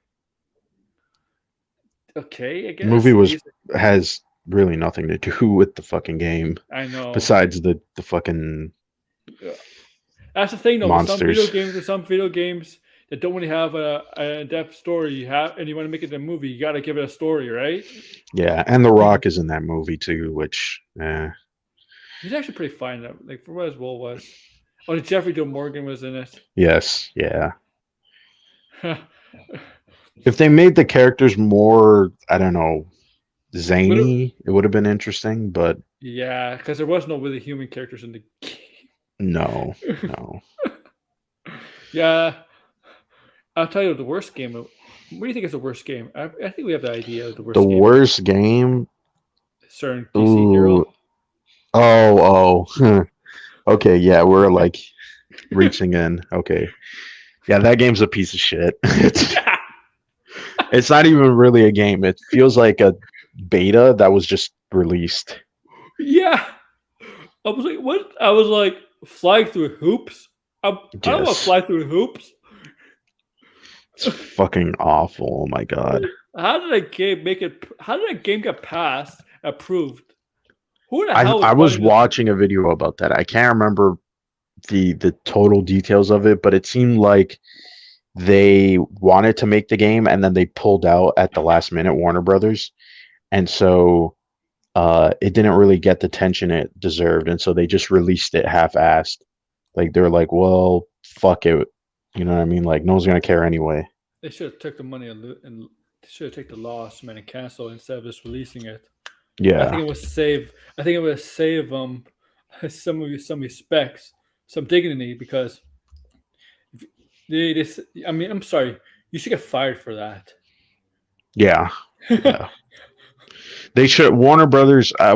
okay, I The movie guess. was has really nothing to do with the fucking game I know. besides the fucking Yeah. That's the thing, though. With monsters. some video games that don't really have an in-depth story, and you want to make it a movie, you got to give it a story, right? Yeah, and The Rock is in that movie too, which He's actually pretty fine, like for what his role was. Oh, Jeffrey Dean Morgan was in it. yes, yeah. If they made the characters more, I don't know, zany, it would have been interesting, but Yeah, because there was no really human characters in the no, game. no. Yeah, I'll tell you the worst game. What do you think is the worst game? I think we have the idea of the The worst game. worst game. CERN DC Ooh, Hero. oh. Okay, yeah, we're like reaching in. Okay. Yeah, that game's a piece of shit. It's not even really a game. It feels like a beta that was just released. Yeah. I was like, what? I was like, flying through hoops? I don't want to Yes. fly through hoops. It's fucking awful. Oh my god. How did that game make it? How did that game get passed, approved? Who the hell I was was running this? watching a video about that. I can't remember the total details of it, but it seemed like they wanted to make the game and then they pulled out at the last minute, Warner Brothers. And so it didn't really get the attention it deserved, and so they just released it half-assed. Like they're like, well, fuck it, you know what I mean? Like no one's gonna care anyway. They should have took the money and They should have taken the loss, man, and cancel instead of just releasing it. I Yeah. think it would save. I think it would save some respects, some dignity, because if this. I mean, I'm sorry. You should get fired for that. Yeah. Yeah. They should Warner Brothers I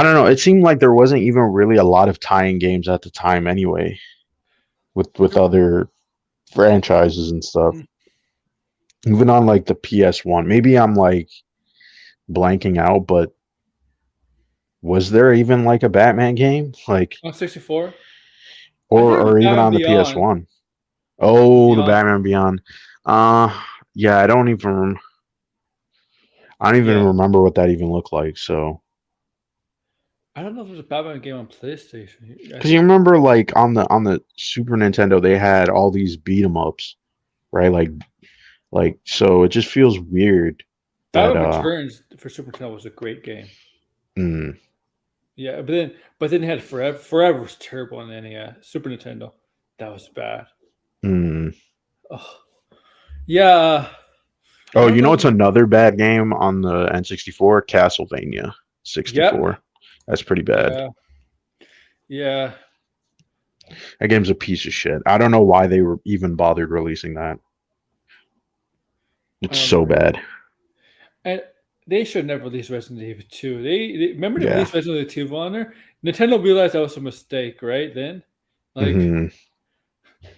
don't know, it seemed like there wasn't even really a lot of tie-in games at the time anyway with other franchises and stuff. Mm, Even on like the PS1. Maybe I'm like blanking out, but was there even like a Batman game? Like on 64, I think it was or even Batman on the Beyond. PS1? Oh, the Beyond, Batman Beyond. Yeah, I don't even yeah. remember what that even looked like. So, I don't know if there's a Batman game on PlayStation. I because you think remember, like on the Super Nintendo, they had all these beat 'em ups, right? Like so, it just feels weird that Batman Returns for Super Nintendo was a great game. mm, Yeah, but then it had Forever. Forever was terrible on the Super Nintendo. That was bad. mm. Oh, yeah. I Oh, don't you know, it's know. another bad game on the N64, Castlevania Yep. 64. That's pretty bad. Yeah. Yeah. That game's a piece of shit. I don't know why they were even bothered releasing that. I It's don't so know. bad. And they should never release Resident Evil 2. They remember they Yeah. released Resident Evil 2 on there. Nintendo realized that was a mistake, right? Then, like, Hmm.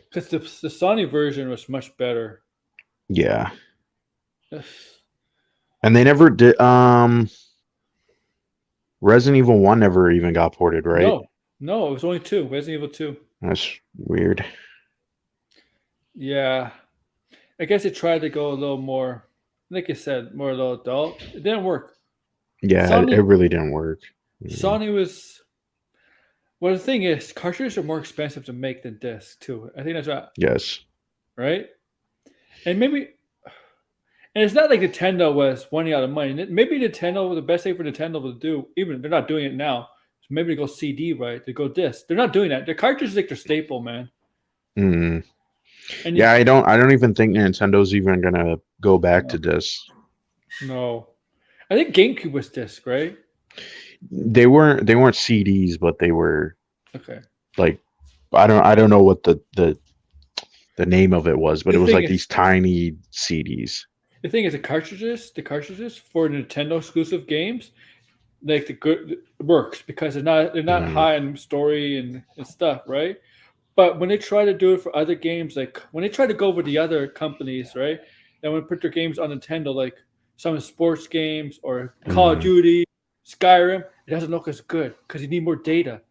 because the Sony version was much better. Yeah. And they never did. Resident Evil 1 never even got ported, right? No, no, it was only two. Resident Evil 2. That's weird. Yeah. I guess they tried to go a little more, like I said, more a little adult. It didn't work. Yeah, it Sony really didn't work. Mm. Sony was well the thing is cartridges are more expensive to make than discs too. I think that's Yes. right. And maybe and it's not like Nintendo was running out of money. Maybe Nintendo the best thing for Nintendo to do, even they're not doing it now, is maybe to go CD, right? To go disc. They're not doing that. The cartridge is like their staple, man. Mm. And Yeah, I don't even think Nintendo's even gonna go back to this. no. I think GameCube was disc, right? They weren't CDs, but they were Okay. like I don't know what the name of it was, but The it was thing like is these tiny CDs. the thing is the cartridges for Nintendo exclusive games, like the good works because they're not Hmm. high in story and stuff, right? But when they try to do it for other games, like when they try to go with the other companies, right? And when they put their games on Nintendo, like some sports games or Call of Hmm. Duty, Skyrim, it doesn't look as good because you need more data.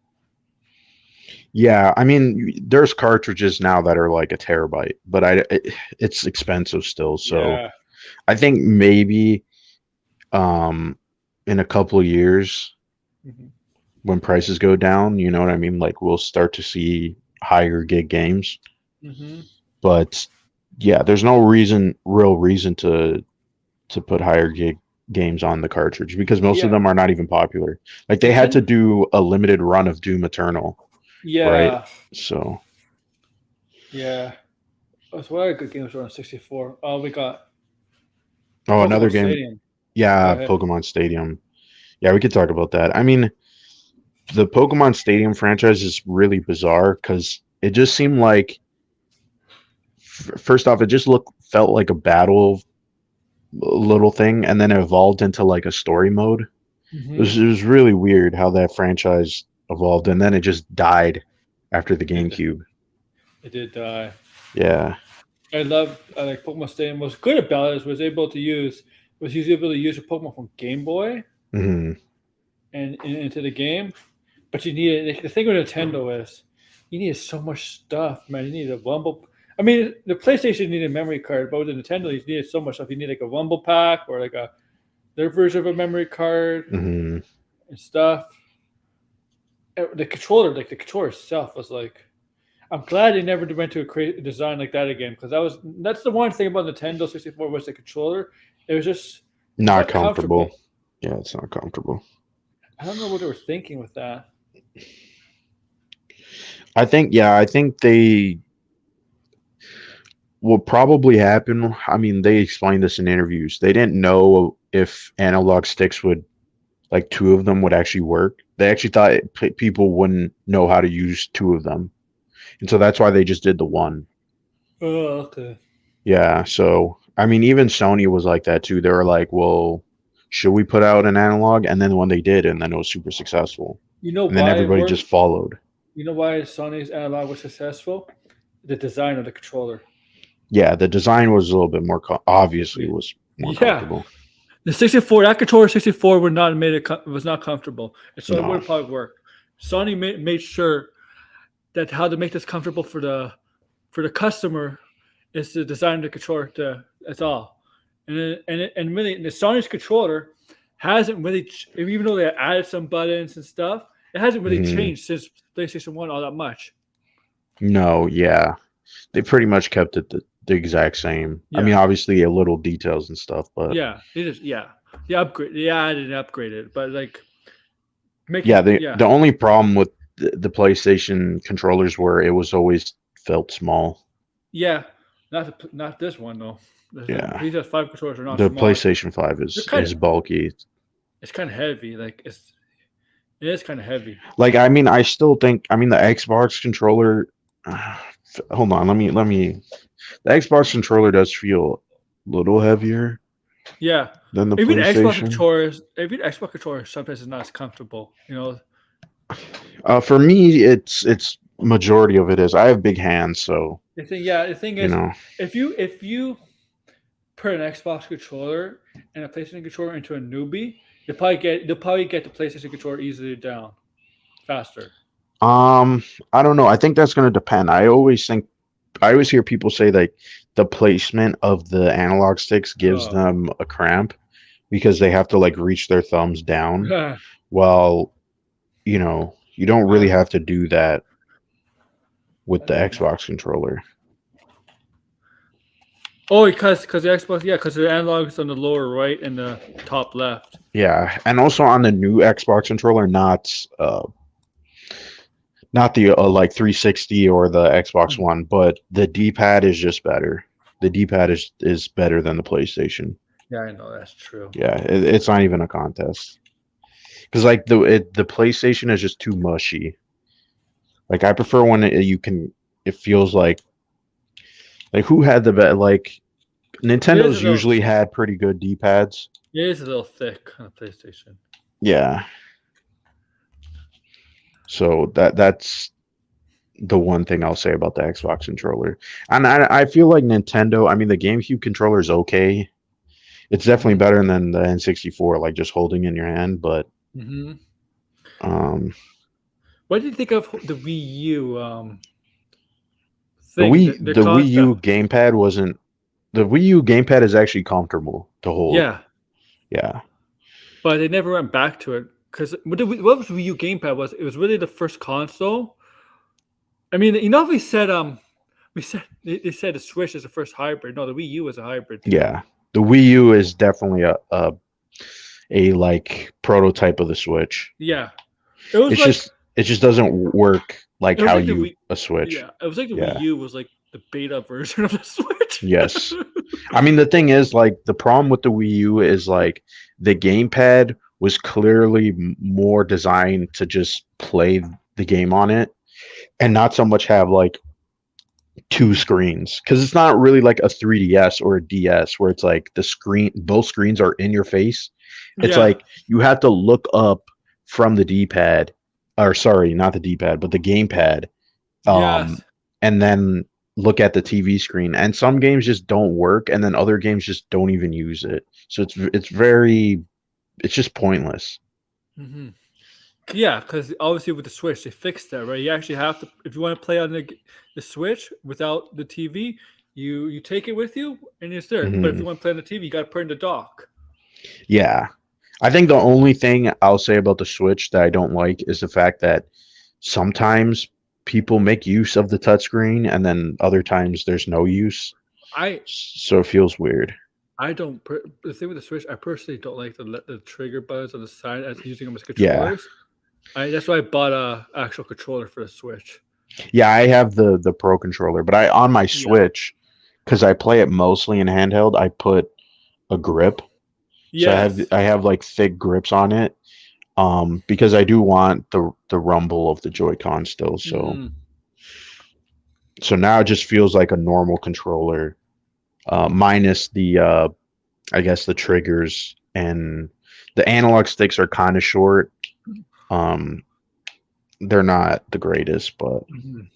Yeah, I mean, there's cartridges now that are like a terabyte, but it's expensive still. So Yeah. I think maybe um in a couple of years Mhm. when prices go down, you know what I mean? Like we'll start to see higher gig games. Mhm. But yeah, there's no real reason to put higher gig games on the cartridge because most of Yeah. them are not even popular. Like they had to Nintendo. do a limited run of Doom Eternal, right? Yeah. So, Yeah. So what other good games were on 64? Oh, we got oh, another Pokemon game. Stadium. Go Yeah, ahead. Pokemon Stadium. Yeah, we could talk about that. I mean, the Pokemon Stadium franchise is really bizarre because it just seemed like, first off, it just felt like a battle little thing, and then it evolved into like a story mode. Hmm. It was really weird how that franchise evolved, and then it just died after the It did. GameCube. It did die. Yeah. I like Pokemon Stadium. What's good about it was able to use a Pokemon from Game Boy Hmm. and into the game. But you needed the thing with Nintendo is you needed so much stuff, man. You needed a Rumble. I mean, the PlayStation needed a memory card, but with the Nintendo, you needed so much stuff. You need like a Rumble pack or like their version of a memory card Hmm. and stuff. The controller, like the controller itself, was like. I'm glad they never went to a design like that again because that's the one thing about Nintendo 64 was the controller. It was just it's Not not comfortable. comfortable. Yeah, it's not comfortable. I don't know what they were thinking with that. I think, yeah, I think what probably happened, I mean, they explained this in interviews. They didn't know if analog sticks would, like, two of them would actually work. They actually thought people wouldn't know how to use two of them. And so that's why they just did the one. Oh, okay. Yeah. So, I mean, even Sony was like that too. They were like, well, should we put out an analog? And then when they did, and then it was super successful. You know And then why it everybody worked? just followed. You know why Sony's analog was successful? The design of the controller. Yeah. The design was a little bit more, obviously, Yeah. was more Yeah. comfortable. The 64, that controller 64 would not have made it was not comfortable. And so it No. wouldn't probably work. Sony made sure that how to make this comfortable for the customer is to design the controller that's all. And really the Sony's controller hasn't really even though they added some buttons and stuff, it hasn't really Mhm. changed since PlayStation 1 all that much. No, yeah. They pretty much kept it the exact same. I mean, Yeah. obviously a little details and stuff, but Yeah. They just upgrade they added and upgraded, but like making yeah, the only problem with the PlayStation controllers were it was always felt small. Yeah, not this one though. Yeah. PS 5 controllers are not The small. PlayStation 5 They're is bulky. It's kind of heavy. Like it is kind of heavy. Like, I mean, I still think, I mean, the Xbox controller, hold on, let me the Xbox controller does feel a little heavier Yeah, than the even PlayStation. Xbox controllers sometimes is not as comfortable. You know, For me, it's majority of it is. I have big hands, so the thing you is, know. if you put an Xbox controller and a PlayStation controller into a newbie, they'll probably get the PlayStation controller easily down faster. I don't know. I think that's going to depend. I always hear people say like the placement of the analog sticks gives Oh. them a cramp because they have to like reach their thumbs down. Yeah. Well, you know, you don't really have to do that with the Xbox controller. Oh, because the Xbox, because the analog is on the lower right and the top left. Yeah, and also on the new Xbox controller, not the like 360 or the Xbox One, but the D-pad is just better. The D-pad is better than the PlayStation. Yeah, I know that's true. Yeah, it's not even a contest. Because like the PlayStation is just too mushy. Like I prefer when it feels like who had the bet like Nintendo's usually had pretty good D-pads. It is a little thick on the PlayStation. Yeah. So that's the one thing I'll say about the Xbox controller. And I feel like Nintendo, I mean the GameCube controller is okay. It's definitely better than the N64, like just holding in your hand, but what do you think of the Wii U thing? The Wii U gamepad wasn't the Wii U gamepad is actually comfortable to hold. Yeah. Yeah. But they never went back to it. Because what was Wii U gamepad was, it was really the first console. I mean, you know, they said the Switch is the first hybrid. No, the Wii U was a hybrid. Yeah, the Wii U is definitely a like prototype of the Switch. Yeah, it just doesn't work like how a Switch. Yeah, it was like the Wii U was like the beta version of the Switch. Yes, I mean the thing is like the problem with the Wii U is like the gamepad was clearly more designed to just play the game on it and not so much have like two screens because it's not really like a 3DS or a DS where it's like both screens are in your face. It's like you have to look up from the D-pad, or sorry, not the D-pad, but the gamepad, and then look at the TV screen. And some games just don't work, and then other games just don't even use it. So it's just pointless. Mm-hmm. Yeah, because obviously with the Switch, they fixed that, right? You actually have to, if you want to play on the Switch without the TV, you take it with you and it's there. But if you want to play on the TV, you got to put in the dock. Yeah. I think the only thing I'll say about the Switch that I don't like is the fact that sometimes people make use of the touchscreen and then other times there's no use. So it feels weird. The thing with the Switch, I personally don't like the trigger buttons on the side as using them as controllers. Yeah. That's why I bought a actual controller for the Switch. Yeah, I have the Pro controller, but on my Switch, because I play it mostly in handheld, I put a grip. So Yes. I have like thick grips on it. Because I do want the rumble of the Joy-Con still. Mhm. So now it just feels like a normal controller, minus the I guess the triggers, and the analog sticks are kind of short. Um, they're not the greatest, but Mhm.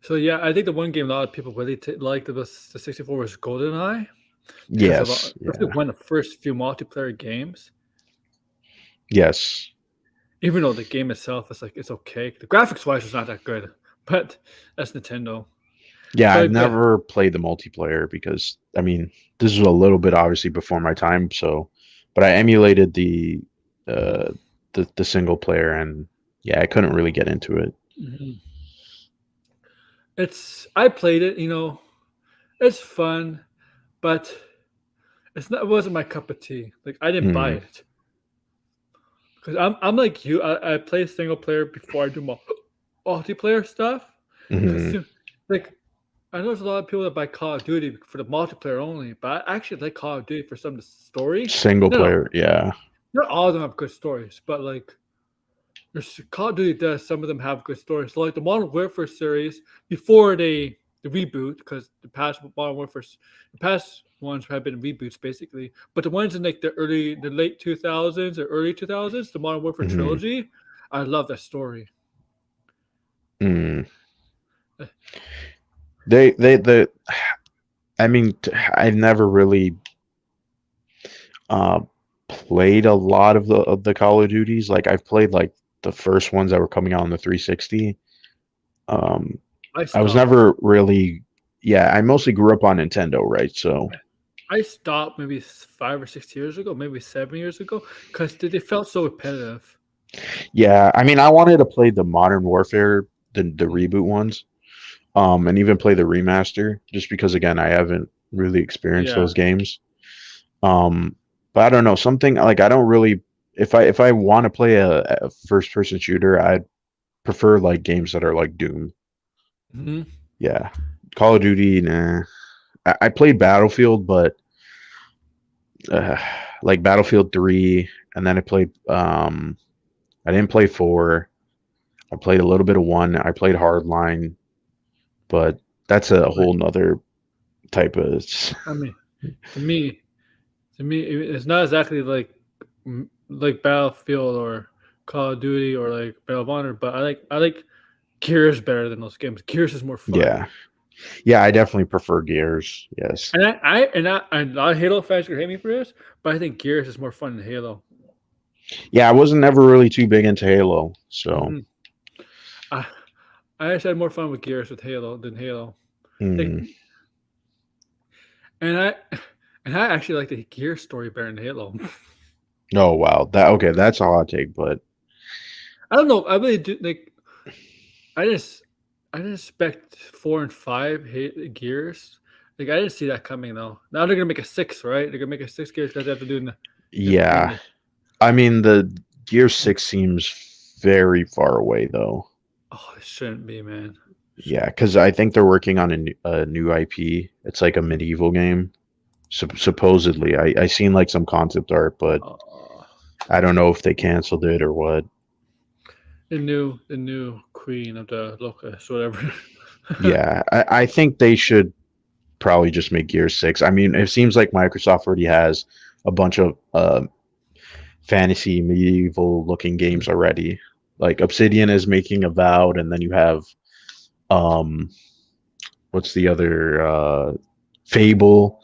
So yeah, I think the one game a lot of people really liked the 64 was GoldenEye because of yes, especially yeah, one of the first few multiplayer games. yes, Even though the game itself is like it's okay, the graphics wise it's not that good, but that's Nintendo. yeah. I've But never played the multiplayer because I mean this was a little bit obviously before my time. So, but I emulated uh the single player, and yeah, I couldn't really get into it. mhm. It's I played it, it's fun, but it wasn't my cup of tea. Like I didn't buy Mm, it because I'm like you. I play single player before I do multiplayer stuff because mhm. like I know there's a lot of people that buy Call of Duty for the multiplayer only, but I actually like Call of Duty for some of the story. Single No, player, yeah. not all of them have good stories, but like there's Call of Duty does. Some of them have good stories. So like the Modern Warfare series before the reboot, because the past Modern Warfare, the past ones have been reboots basically. But the ones in like the late 2000s or early 2000s, the Modern Warfare Hmm. trilogy, I love that story. Mm. Uh, The I mean, I've never really uh played a lot of the Call of Duties. Like I've played like the first ones that were coming out on the 360. Um, I I was stopped. never really, yeah, I mostly grew up on Nintendo, right? So I stopped maybe 5 or 6 years ago, maybe 7 years ago, because they felt so repetitive. yeah, I mean, I wanted to play the Modern Warfare, the Mm, reboot ones, and even play the remaster, just because again, I haven't really experienced yeah. those games. Um, but I don't know, something like I don't really, if I want to play a first person shooter, I'd prefer like games that are like Doom. Mhm. Yeah, Call of Duty, nah. I played Battlefield, but uh, like Battlefield 3, and then I didn't play 4. I played a little bit of 1. I played Hardline, but that's a But whole nother type of. I mean, to me, it's not exactly like like Battlefield or Call of Duty or like Battle of Honor, but I like Gears better than those games. Gears is more fun. Yeah, yeah, I definitely prefer Gears. Yes. And a lot of Halo fans could hate me for this, but I think Gears is more fun than Halo. Yeah, I wasn't never really too big into Halo, so. Hmm I I actually had more fun with Gears with Halo than Halo. Like, Hmm. and I and I actually like the Gears story better than Halo. Oh wow, that okay, that's a hot take, but I don't know. I really do like. I just I didn't expect 4 and 5 hit Gears. Like I didn't see that coming though. Now they're gonna make a six, right? They're gonna make a six Gears because they have to do in the yeah, I mean the Gear 6 seems very far away though. oh, it shouldn't be, man. Yeah, because I think they're working on a new IP. It's like a medieval game. Supposedly, I seen like some concept art, but Oh, I don't know if they canceled it or what. the new queen of the locust, whatever. Yeah, I think they should probably just make Gear 6. I mean, it seems like Microsoft already has a bunch of fantasy medieval looking games already. Like Obsidian is making Avowed, and then you have um what's the other Fable,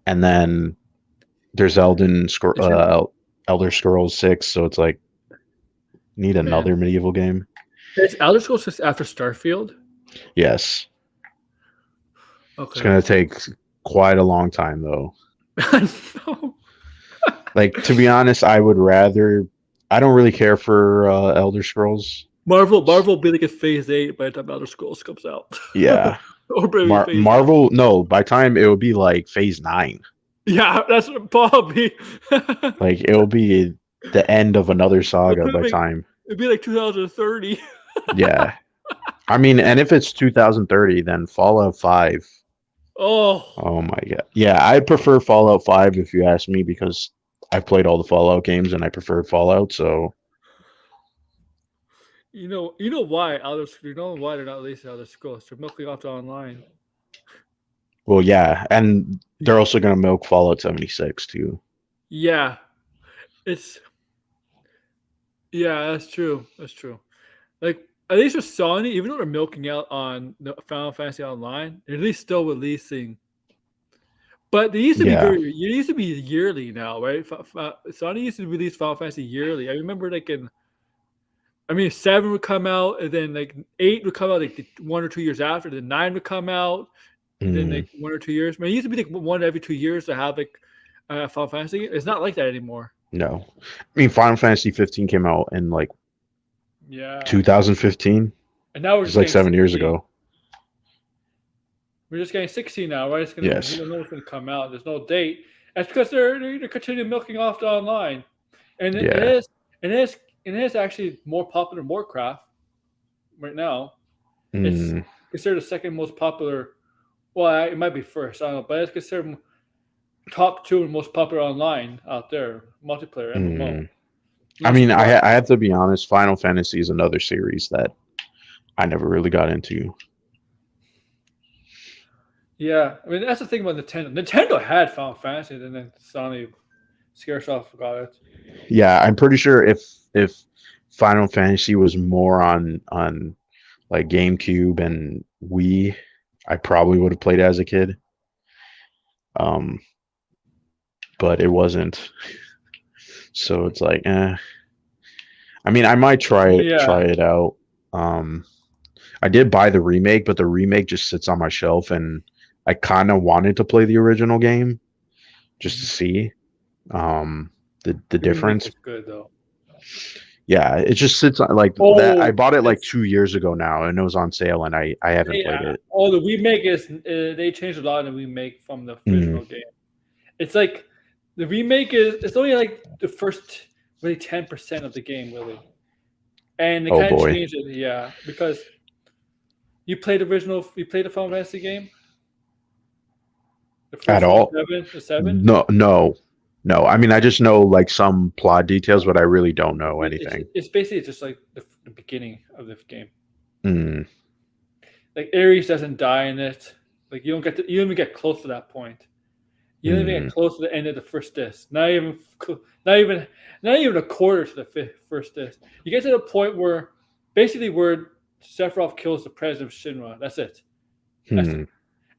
and then there's They should, Elder Scrolls 6, so it's like need man. another medieval game. Is Elder Scrolls just after Starfield? Yes. It's Okay. going to take quite a long time though. No. Like to be honest, I don't really care for Elder Scrolls. Marvel will be like at Phase 8 by the time Elder Scrolls comes out, Yeah. or maybe Phase 9. Marvel, no, by time it would be like phase 9. Yeah, that's probably. Like it'll be the end of another saga by time. It'd be like 2030. Yeah. I mean, and if it's 2030, then Fallout 5. Oh, Oh my god. Yeah, I prefer Fallout 5 if you ask me because I've played all the Fallout games and I prefer Fallout, so you know why you know why they're not releasing Elder Scrolls? They're milking off the online. well yeah, and they're also gonna milk Fallout 76 too. Yeah, it's yeah, that's true. That's true. Like at least with Sony, even though they're milking out on the Final Fantasy Online, they're at least still releasing. But they used to be Yeah. very. It used to be yearly now, right? Sony used to release Final Fantasy yearly. I remember like in. I mean, 7 would come out, and then like 8 would come out like 1 or 2 years after. Then 9 would come out, and then Mm, like 1 or 2 years. I mean, it used to be like one every 2 years to have like Final Fantasy. It's not like that anymore. no. I mean Final Fantasy 15 came out in like Yeah, 2015. and now we're It's just like getting 7 years 16. ago. We're just getting 16 now, right? We Yes. don't know what's gonna come out. There's no date. That's because they're continuing milking off the online, and it Yeah. is it is it is actually more popular than Warcraft right now. It's Mm, considered the second most popular. Well, it might be first. I don't know, but it's considered top two and most popular online out there. Multiplayer MMO. mm. I Not mean, surprised. I have to be honest. Final Fantasy is another series that I never really got into. Yeah, I mean that's the thing about Nintendo. Nintendo had Final Fantasy, and then Sony Scaresoft forgot it. Yeah, I'm pretty sure if Final Fantasy was more on like GameCube and Wii, I probably would have played it as a kid. Um, but it wasn't. So it's like, I mean, I might try Yeah, it out. Um, I did buy the remake, but the remake just sits on my shelf, and I kind of wanted to play the original game just to see um the the remake difference. is good though. Yeah, it just sits on like that. I Oh, bought it like it's 2 years ago now, and it was on sale, and I haven't played yeah. it. Oh, the remake is they changed a lot in the remake from the Mm, original game. It's like the remake is it's only like the first really 10% of the game really, and they oh kind of boy, changed it. Yeah, because you played the Final Fantasy game, the at first one, all? the seven. No, no, no. I mean, I just know like some plot details, but I really don't know It's, anything. it's basically just like the beginning of the game. Mm, Like Ares doesn't die in it. Like you don't even get close to that point. You don't even mm, get close to the end of the first disc. Not even, not even a quarter to the first disc. You get to the point where, basically, where Sephiroth kills the president of Shinra. That's it. That's it. hmm.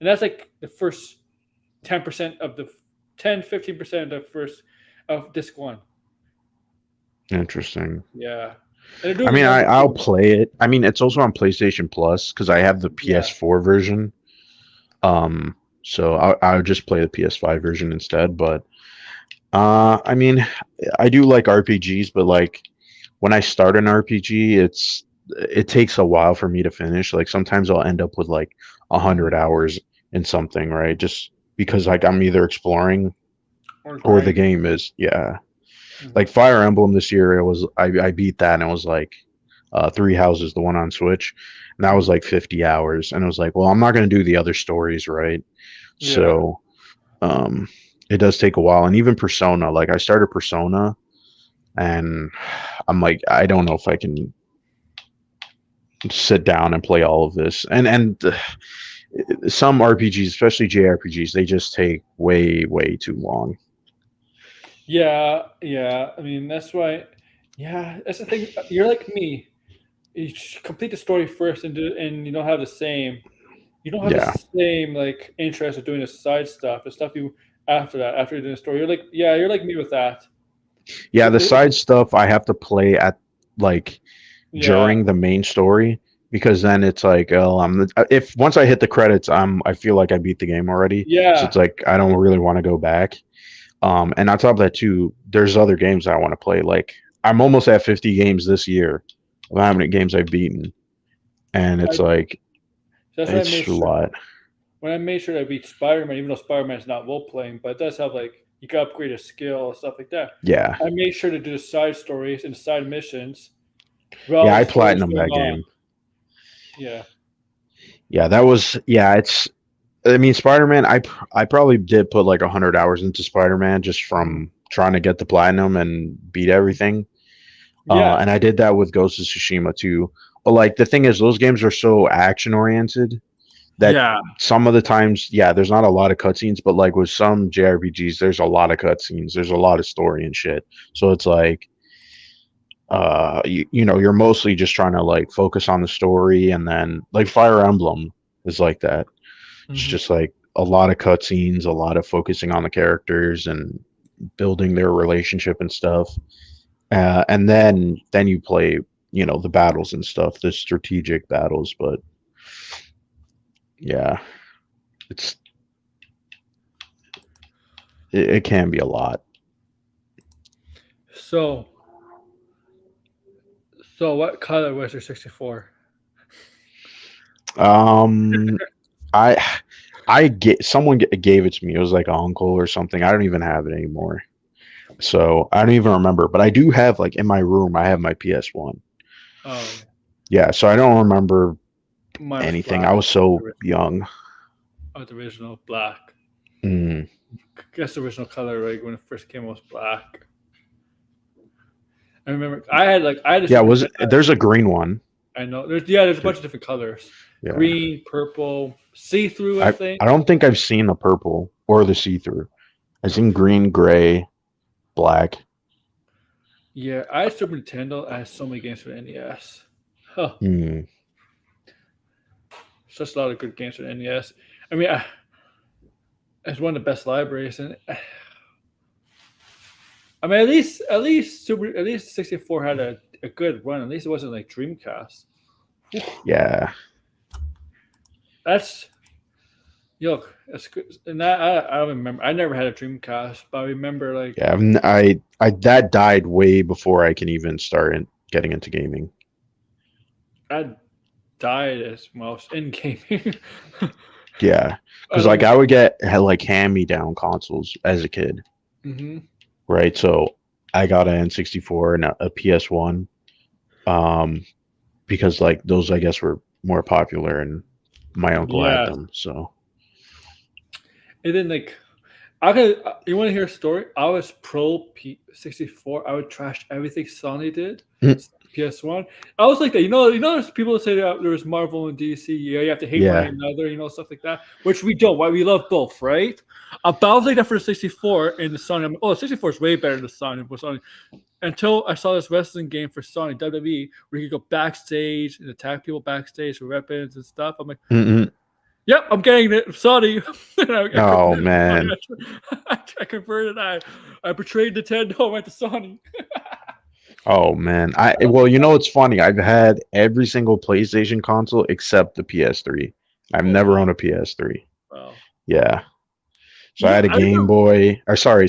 And that's like the first 10% of the 10-15% of the first of disc one. Interesting. Yeah, and they're I doing mean, one and I'll two. play it. I mean, it's also on PlayStation Plus because I have the Yeah, PS4 version. So I'll just play the PS5 version instead. But I mean, I do like RPGs, but like when I start an RPG, it takes a while for me to finish. Like sometimes I'll end up with like 100 hours in something, right? Just because like I'm either exploring or or the grinding. game is, yeah. Mhm. Like Fire Emblem this year, it was I beat that and it was like Three Houses, the one on Switch, and that was Mhm. like 50 hours. And it was like, well, I'm not gonna do the other stories, right? Yeah, So um, it does take a while. And even Persona, like I started Persona, and I'm like, I don't know if I can sit down and play all of this. And some RPGs, especially JRPGs, they just take way too long. yeah, yeah. I mean, that's why. Yeah, that's the thing. You're like me. Complete the story first, and you don't have the same. You don't have the Yeah, same like interest of doing the side stuff, the stuff you after that, after you're doing the story. You're like, yeah, you're like me with that. yeah. The The- side stuff I have to play at like yeah, during the main story because then it's like, oh, if once I hit the credits, I feel like I beat the game already. So yeah, it's like I don't really want to go back. And on top of that too, there's other games I want to play. Like I'm almost at 50 games this year of how many games I've beaten, and I, it's like that's why I made it's a sure lot. when I made sure I beat Spider-Man, even though Spider-Man is not role playing, but it does have like you can upgrade a skill and stuff like that. Yeah, I made sure to do the side stories and the side missions yeah. while I the story was platinum going that on. game. Yeah, Yeah, that was yeah. It's I mean, Spider-Man. I probably did put like 100 hours into Spider-Man just from trying to get the platinum and beat everything. Yeah, And I did that with Ghost of Tsushima too. But like the thing is, those games are so action oriented that yeah, some of the times, yeah, there's not a lot of cutscenes, but like with some JRPGs, there's a lot of cutscenes. There's a lot of story and shit. So it's like, you know, you're mostly just trying to like focus on the story, and then like Fire Emblem is like that. It's hmm just like a lot of cutscenes, a lot of focusing on the characters and building their relationship and stuff. And then you play, you know, the battles and stuff, the strategic battles. But yeah, it's it can be a lot. So, so what color was your 64? Um, I I get someone gave it to me. It was like an uncle or something. I don't even have it anymore. So I don't even remember. But I do have like in my room. I have my PS1. Oh, Yeah. So I don't remember mine was anything. black. I was so young. The original black. Mm. I guess the original color, right, when it first came, was black. I remember I had a Yeah. Super Was Nintendo. there's a green one? I know there's a bunch of different colors: Yeah. green, purple, see through. I think. I don't think I've seen the purple or the see through. I've seen green, gray, black. Yeah, I had Super Nintendo. I had so many games for the NES. Huh, Mm. such a lot of good games for the NES. I mean, it's one of the best libraries, and I mean, at least 64 had a good run. At least it wasn't like Dreamcast. Yeah. That's Yuck, that's good. And I don't remember. I never had a Dreamcast, but I remember like Yeah. I that died way before I can even start getting into gaming. I died as most in gaming. Yeah. I Because like don't. I would get had like hand me down consoles as a kid, Mm-hmm. right? So I got an N64 and a PS1, um, because like those I guess were more popular and my uncle had Yeah, them. So and then like I could. You want to hear a story? I was pro P64. I would trash everything Sony did. mm, PS1. I was like that. There's people that say that there was Marvel and DC. Yeah, you have to hate one yeah. another. Stuff like that. Which we don't. Why we love both, right? But I was like that for the 64 and the Sony. I'm like, oh, the 64 is way better than the Sony. For Sony. Until I saw this wrestling game for Sony WWE where you could go backstage and attack people backstage with weapons and stuff. I'm like, Mm-mm. yep, I'm getting it. Sony. I Oh converted. man. I converted. I betrayed Nintendo. I went to Sony. Oh man. Well, you know it's funny. I've had every single PlayStation console except the PS3. I've Oh never wow. owned a PS3. Wow. Yeah. So I Yeah, had a I Game remember. Boy. Or sorry,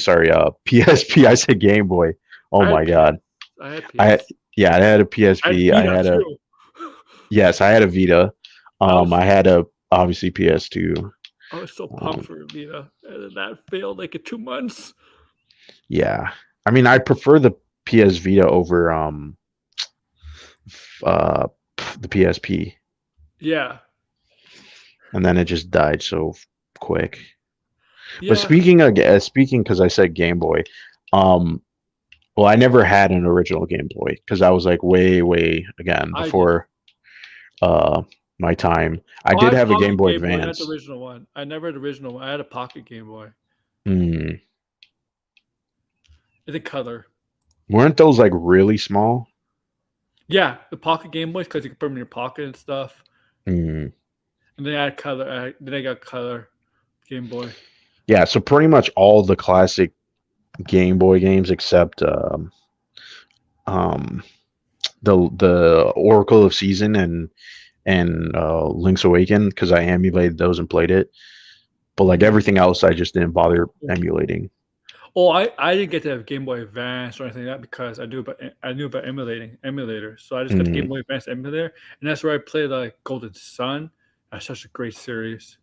PSP. I said Game Boy. Oh I had my god. I had I had, PS. yeah, I had a I had PSP. I Vita had a too. yes, I had a Vita. I was I had a obviously PS2. I was so pumped Um, for Vita, and then that failed like in 2 months. yeah. I mean, I prefer the PS Vita over uh the PSP, Yeah, and then it just died so quick. But yeah. speaking because I said Game Boy, um, well, I never had an original Game Boy because I was like way again I did. before uh my time. I Oh, I did had have a Game Pocket Boy Game Boy, not the Advance. original one. I never had the original one. I had a Pocket Game Boy. Hmm. It's a color. Weren't those like really small? Yeah, the Pocket Game Boys because you could put them in your pocket and stuff. Hmm. And then I had color. Then I got color Game Boy. Yeah, so pretty much all the classic Game Boy games except um the Oracle of Season and Link's Awaken because I emulated those and played it. But like Mhm. everything else, I just didn't bother emulating. Oh, I didn't get to have Game Boy Advance or anything like that because I knew about emulating emulators. So I just got the Game Mm, Boy Advance emulator, and that's where I played like Golden Sun. That's such a great series.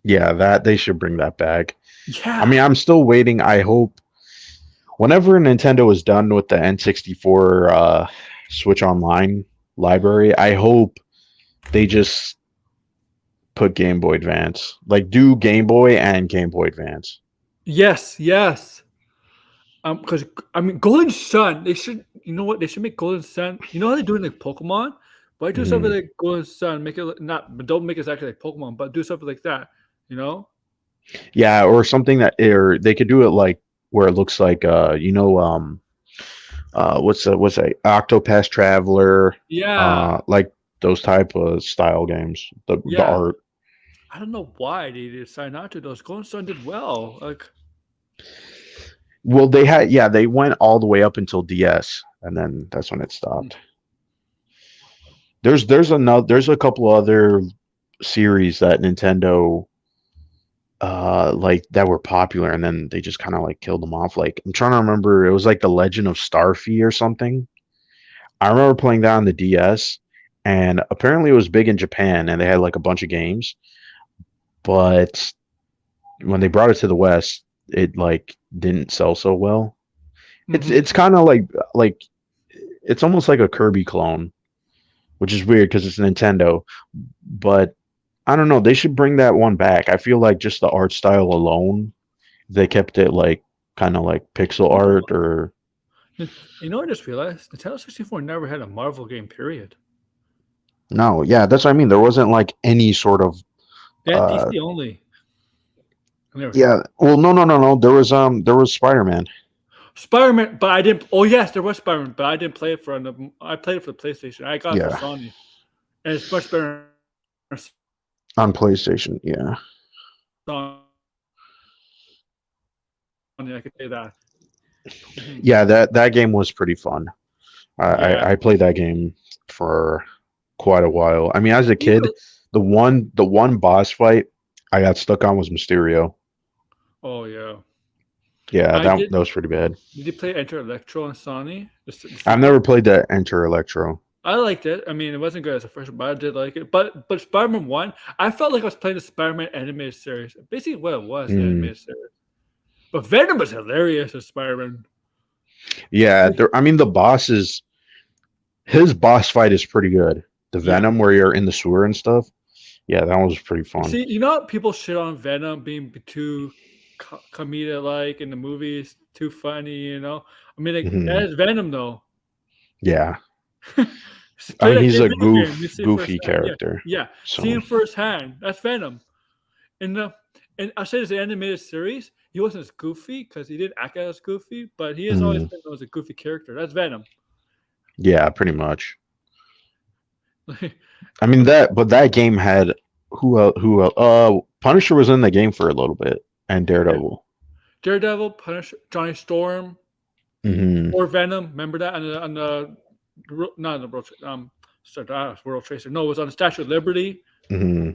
yeah, that they should bring that back. I Yeah, mean, I'm still waiting. I hope whenever Nintendo is done with the N64 Switch Online library, I hope they just put Game Boy Advance. Like do Game Boy and Game Boy Advance. Yes, yes. Because I mean, Golden Sun, they should. You know what? They should make Golden Sun. You know how they do it like Pokemon? But do something Mhm. like Golden Sun. Make it not, but don't make it exactly like Pokemon. But do something like that. You know? Yeah, or something that or they could do it like where it looks like what's that Octopath Traveler, Yeah, like those type of style games. The yeah. art. I don't know why they decided not to. Those Golden Sun did well. Like, Well, they went all the way up until DS, and then that's when it stopped. There's a couple other series that Nintendo like that were popular, and then they just kind of like killed them off. Like I'm trying to remember, it was like the Legend of Starfy or something. I remember playing that on the DS, and apparently it was big in Japan, and they had like a bunch of games. But when they brought it to the West, it like didn't sell so well. mm-hmm. It's kind of like it's almost like a Kirby clone, which is weird because it's Nintendo. But I don't know. They should bring that one back. I feel like just the art style alone, they kept it like kind of like pixel You know art what? or You know what I just realized? Nintendo 64 never had a Marvel game. Period. no. Yeah, that's what I mean. There wasn't like any sort of They had uh DC only. I never had yeah. Well, no. There was Spider-Man. Spider-Man, but I didn't. Oh yes, there was Spider-Man, but I didn't play it for. I played it for the PlayStation. I got it for Yeah, Sony, and it's much better. On on PlayStation. Yeah. Sony, I can say that. Mhm. Yeah, that game was pretty fun. Yeah, I played that game for quite a while. I mean, as a even. kid, the one boss fight I got stuck on was Mysterio. Oh yeah, Yeah, I that did. that was pretty bad. Did you play Enter Electro on Sony? The I've sequel. never played that Enter Electro. I liked it. I mean, it wasn't good as a first, one, but I did like it. But Spider-Man One, I felt like I was playing the Spider-Man animated series. Basically, what it was, the Mm. animated series. But Venom was hilarious as Spider-Man. Yeah, I mean the his boss fight is pretty good. The Yeah. Venom where you're in the sewer and stuff. Yeah, that was pretty fun. See, you know how people shit on Venom being too comedic like in the movies, too funny, you know? I mean, like, that Hmm. is Venom, though. Yeah, Just I play mean that he's game a video game, you see it goofy firsthand. Yeah, character. yeah. See So him firsthand. That's Venom. And and I said it's an animated series. He wasn't as goofy because he didn't act as goofy, but he has always mm, been known as a goofy character. That's Venom. yeah, pretty much. Like, I mean that game had who else? Punisher was in the game for a little bit and yeah. Daredevil. Daredevil, Punisher, Johnny Storm, Hmm. or Venom. Remember that on the not on the world World Tracer. No, it was on the Statue of Liberty. Hmm.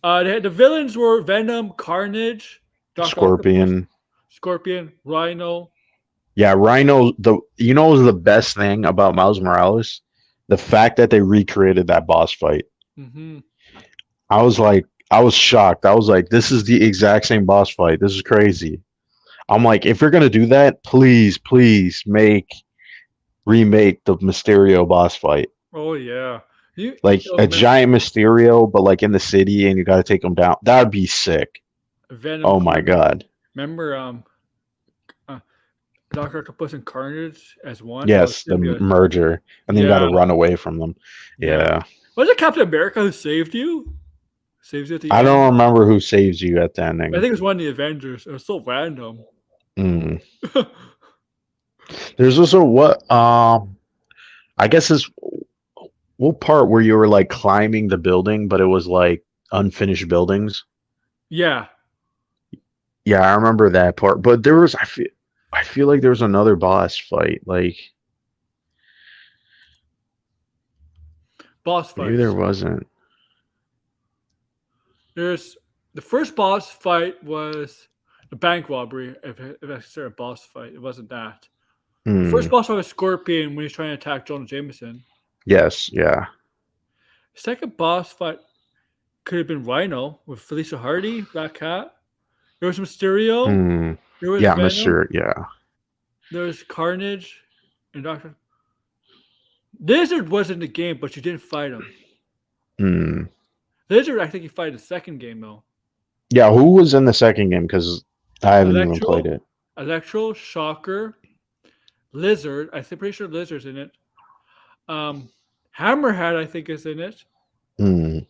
The villains were Venom, Carnage, Doctor Octopus, Scorpion. Scorpion, Rhino. Yeah, Rhino. Was the best thing about Miles Morales? The fact that they recreated that boss fight. Hmm. I was shocked. I was like, this is the exact same boss fight. This is crazy. I'm like, if you're gonna do that, please remake the Mysterio boss fight. Oh yeah, you. Like Oh, a giant Mysterio, but like in the city, and you got to take him down. That would be sick. Venom, Oh my Carnage. god. Remember uh, Doctor Octopus and Carnage as one? Oh, Yes, the symbiote. merger, and then you got to Yeah, run away from them. yeah. Yeah, Was it Captain America who saved you? Saves you at the I end. don't remember who saves you at the I ending. think it was one of the Avengers. It was so random. Mm. There's also I guess this what part where you were like climbing the building, but it was like unfinished buildings. Yeah, Yeah, I remember that part. But I feel like there was another boss fight. Like boss maybe there fights. wasn't. There's the first boss fight was the bank robbery. If I consider a boss fight, it wasn't that. The first Hmm. boss fight was Scorpion when he's trying to attack Jonah Jameson. Yes, yeah. Second boss fight could have been Rhino with Felicia Hardy, Black Cat. There was Mysterio. Hmm. There was Yeah, Venom. Mr. Yeah. There was Carnage and Doctor. Lizard was in the game, but you didn't fight him. Hmm. Lizard, I think he fight in the second game though. Yeah, who was in the second game? Because I haven't even played Electro, it. Electro, Shocker, Lizard. I think pretty sure Lizard's in it. Um, Hammerhead, I think, is in it. Hmm.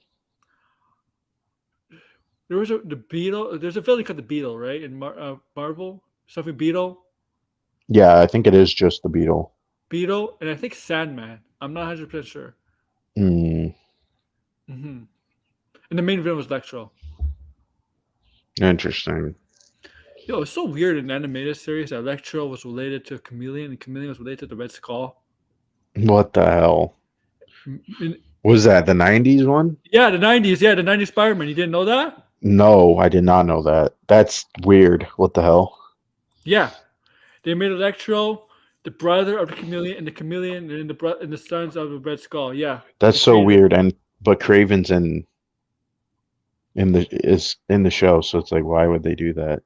There was the Beetle. There's a villain called the Beetle, right? In Marvel, something Beetle, Yeah, I think it is just the Beetle. Beetle, and I think Sandman. I'm not 100% sure. Hmm. And the main villain was Electro. Interesting. Yo, it's so weird in the animated series that Electro was related to Chameleon and Chameleon was related to the Red Skull. What the hell? In, Was that the 90s one? yeah, the 90s. Yeah, the 90s Spider-Man. You didn't know that? No, I did not know that. That's weird. What the hell? Yeah. They made Electro the brother of the Chameleon and the Chameleon and the sons of the Red Skull. Yeah. That's They so created weird. And but Craven's in the show, so it's like, why would they do that?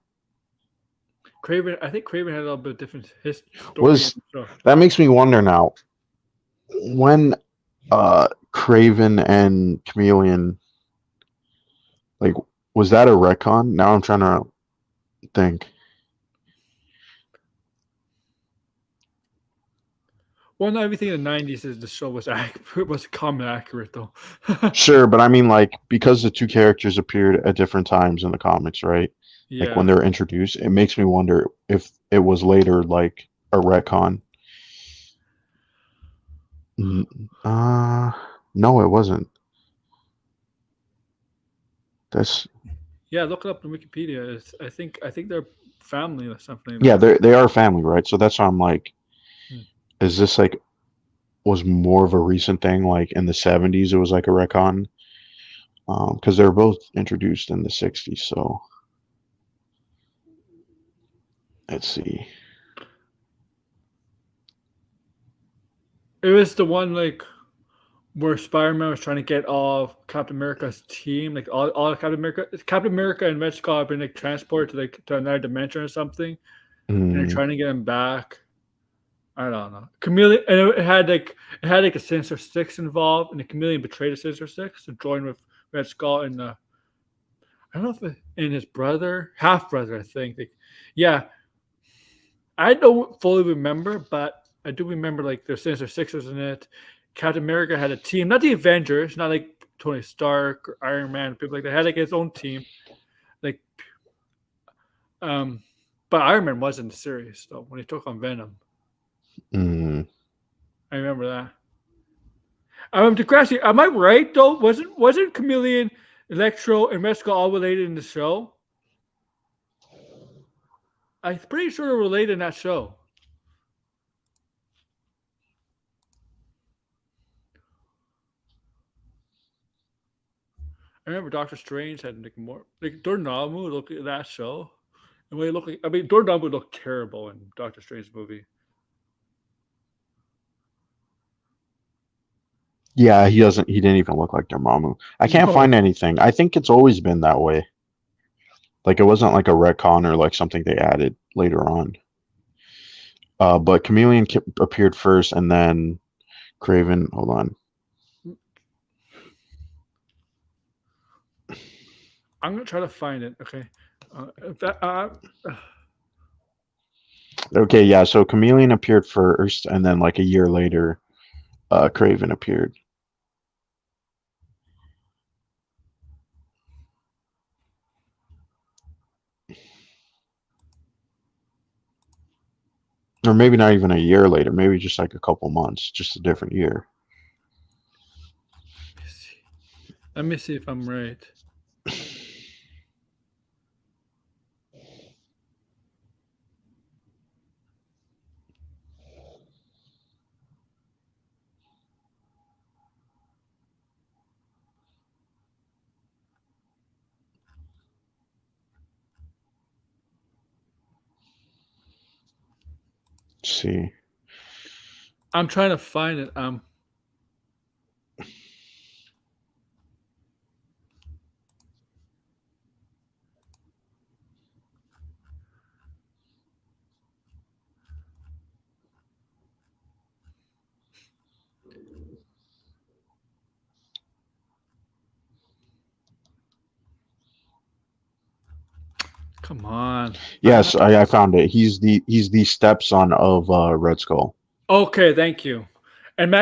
Craven. I think Craven had a little bit of different story in Was the show. that makes me wonder now when Craven and Chameleon, like, was that a retcon? Now I'm trying to think. Well, not everything in the 90s is the show was accurate, was common accurate though. Sure, but I mean, like, because the two characters appeared at different times in the comics, right? Like when Yeah. they're introduced, it makes me wonder if it was later like a retcon. N- Uh, no, it wasn't. That's Yeah, look it up in Wikipedia. I think they're family or something like yeah, that. they are family, right? So that's why I'm like, Hmm. is this like was more of a recent thing? Like in the '70s, it was like a retcon, because they were both introduced in the '60s. So let's see. It was the one like where Spider-Man was trying to get all of Captain America's team, like all of Captain America and Red Skull have been like transported to another dimension or something, and they're Mm, trying to get him back. I don't know. Chameleon, and it had like a Sinister Six involved, and the Chameleon betrayed the Sinister Six to join with Red Skull and I don't know if and his brother, half brother, I think. Like, yeah, I don't fully remember, but I do remember like there's Sinister Sixers in it. Captain America had a team, not the Avengers, not like Tony Stark or Iron Man, people like that. Had like his own team. Like, um, but Iron Man was in the series though when he took on Venom. mm. I remember that. DeGrassi, am I right though? Wasn't Chameleon, Electro, and Red Skull all related in the show? I'm pretty sure they're related in that show. I remember Doctor Strange had like more like Dormammu. Look at that show, and when he looked like, I mean, Dormammu looked terrible in Doctor Strange movie. Yeah, he doesn't. He didn't even look like Dormammu. I can't No, find anything. I think it's always been that way. Like it wasn't like a retcon or like something they added later on. But Chameleon appeared first, and then Craven. Hold on. I'm gonna try to find it. Okay, Okay, yeah. So Chameleon appeared first, and then like a year later, Craven appeared. Or maybe not even a year later. Maybe just like a couple months, just a different year. let me see if I'm right. Let's see. I'm trying to find it. Come on. Yes, I found it. He's the stepson of Red Skull. Okay, thank you. And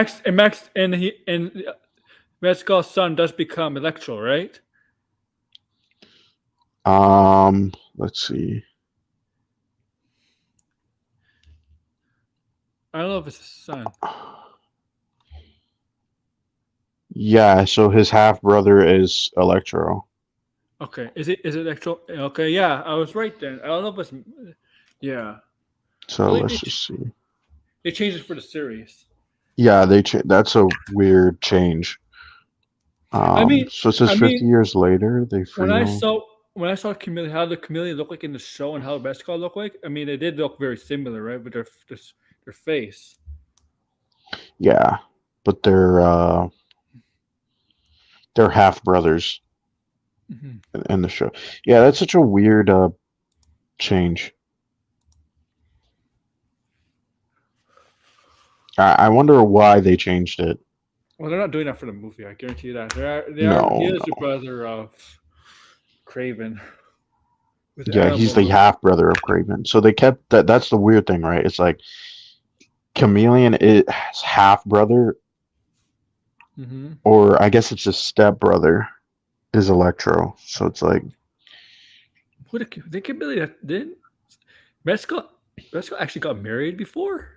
Red Skull's son does become Electro, right? Let's see. I don't know if it's his son. Yeah, so his half brother is Electro. Okay, is it Electro? Okay, yeah, I was right then. I don't know if it's yeah. So Really, let's just see. they changed it for the series. Yeah, that's a weird change. I mean, So it says I 50 mean, years later they when free I him. saw when I saw Chameleon, how the Chameleon looked like in the show and how the Red Skull looked like. I mean, they did look very similar, right? With their face. Yeah, but they're half brothers Mhm. in the show. Yeah, that's such a weird change. I wonder why they changed it. Well, they're not doing that for the movie. I guarantee you that. He No, is the no. brother of Craven with the Yeah, he's animal the look. half brother of Craven. So they kept that. That's the weird thing, right? It's like Chameleon is half brother, Mm-hmm. or I guess it's his step brother is Electro. So it's like, What they could really didn't Red Skull actually got married before?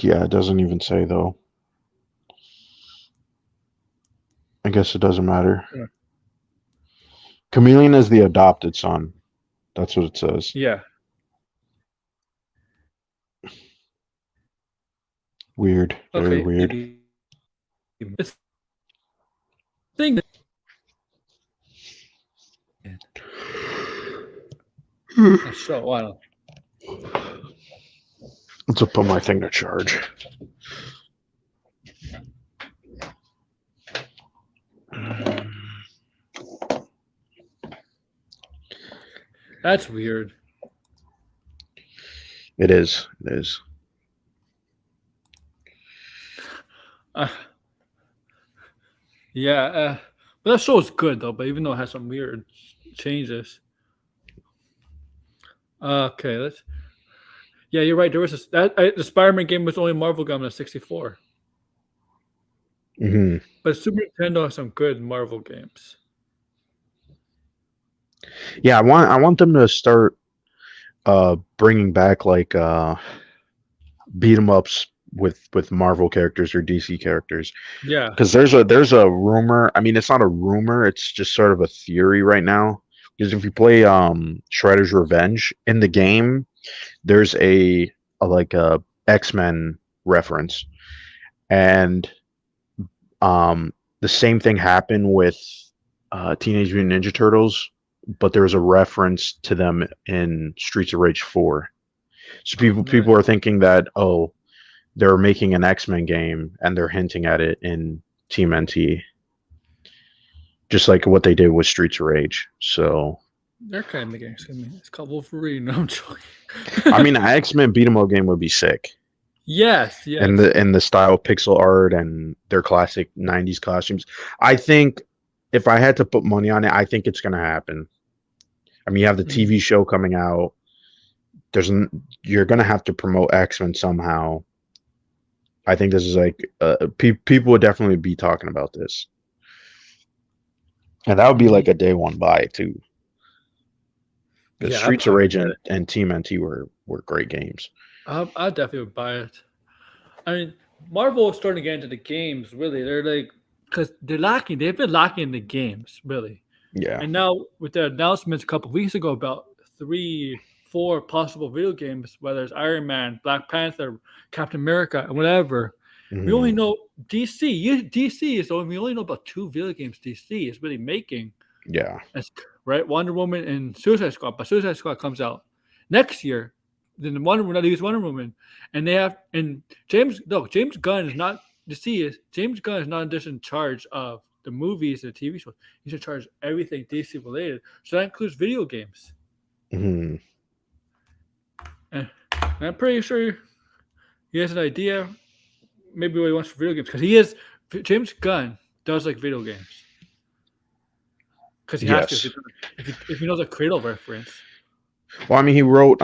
yeah, it doesn't even say though. I guess it doesn't matter. Yeah. Chameleon is the adopted son. That's what it says. Yeah. Weird, very Okay. weird. Maybe. It's thing. That show. I don't. Let's put my thing to charge. That's weird. It is. It is. Uh, yeah. But that show is good though. But even though it has some weird changes. Okay. Let's. Yeah, you're right. There was the Spider-Man game was only Marvel game on 64, Hmm. but Super Nintendo has some good Marvel games. Yeah, I want them to start bringing back like beat 'em ups with Marvel characters or DC characters. Yeah. Because there's a rumor. I mean, it's not a rumor. It's just sort of a theory right now. Because if you play Shredder's Revenge in the game, there's a like a X-Men reference, and the same thing happened with Teenage Mutant Ninja Turtles, but there's a reference to them in Streets of Rage 4. So people Nice. people are thinking that, oh, they're making an X-Men game and they're hinting at it in Team NT, just like what they did with Streets of Rage. So They're kind of making it's called Wolverine. No, I'm joking. I mean, an X-Men beat 'em up game would be sick. yes, And yes. the style of pixel art and their classic 90s costumes. I think if I had to put money on it, I think it's going to happen. I mean, you have the Mhm. TV show coming out. You're going to have to promote X-Men somehow. I think this is like people would definitely be talking about this. And that would be like Mhm. a day one buy too. Because Yeah, I Streets of probably Rage get it. and Team NT were great games. I definitely would buy it. I mean, Marvel is starting to get into the games. Really, they're like because they're lacking. They've been lacking in the games, really. Yeah. And now with the announcements a couple weeks ago about 3, 4 possible video games, whether it's Iron Man, Black Panther, Captain America, and whatever, we only Mhm. know DC. DC is only we only know about 2 video games DC is really making. Yeah. That's right, Wonder Woman and Suicide Squad. But Suicide Squad comes out next year. Then Wonder Woman, not use Wonder Woman, and they have and James Gunn is not James Gunn is not just in charge of the movies and the TV shows. He's in charge of everything DC related. So that includes video games. Mhm. And I'm pretty sure he has an idea, maybe what he wants for video games because he is James Gunn does like video games. because he has to. Yes. If he knows a Cradle reference, Well, I mean, he wrote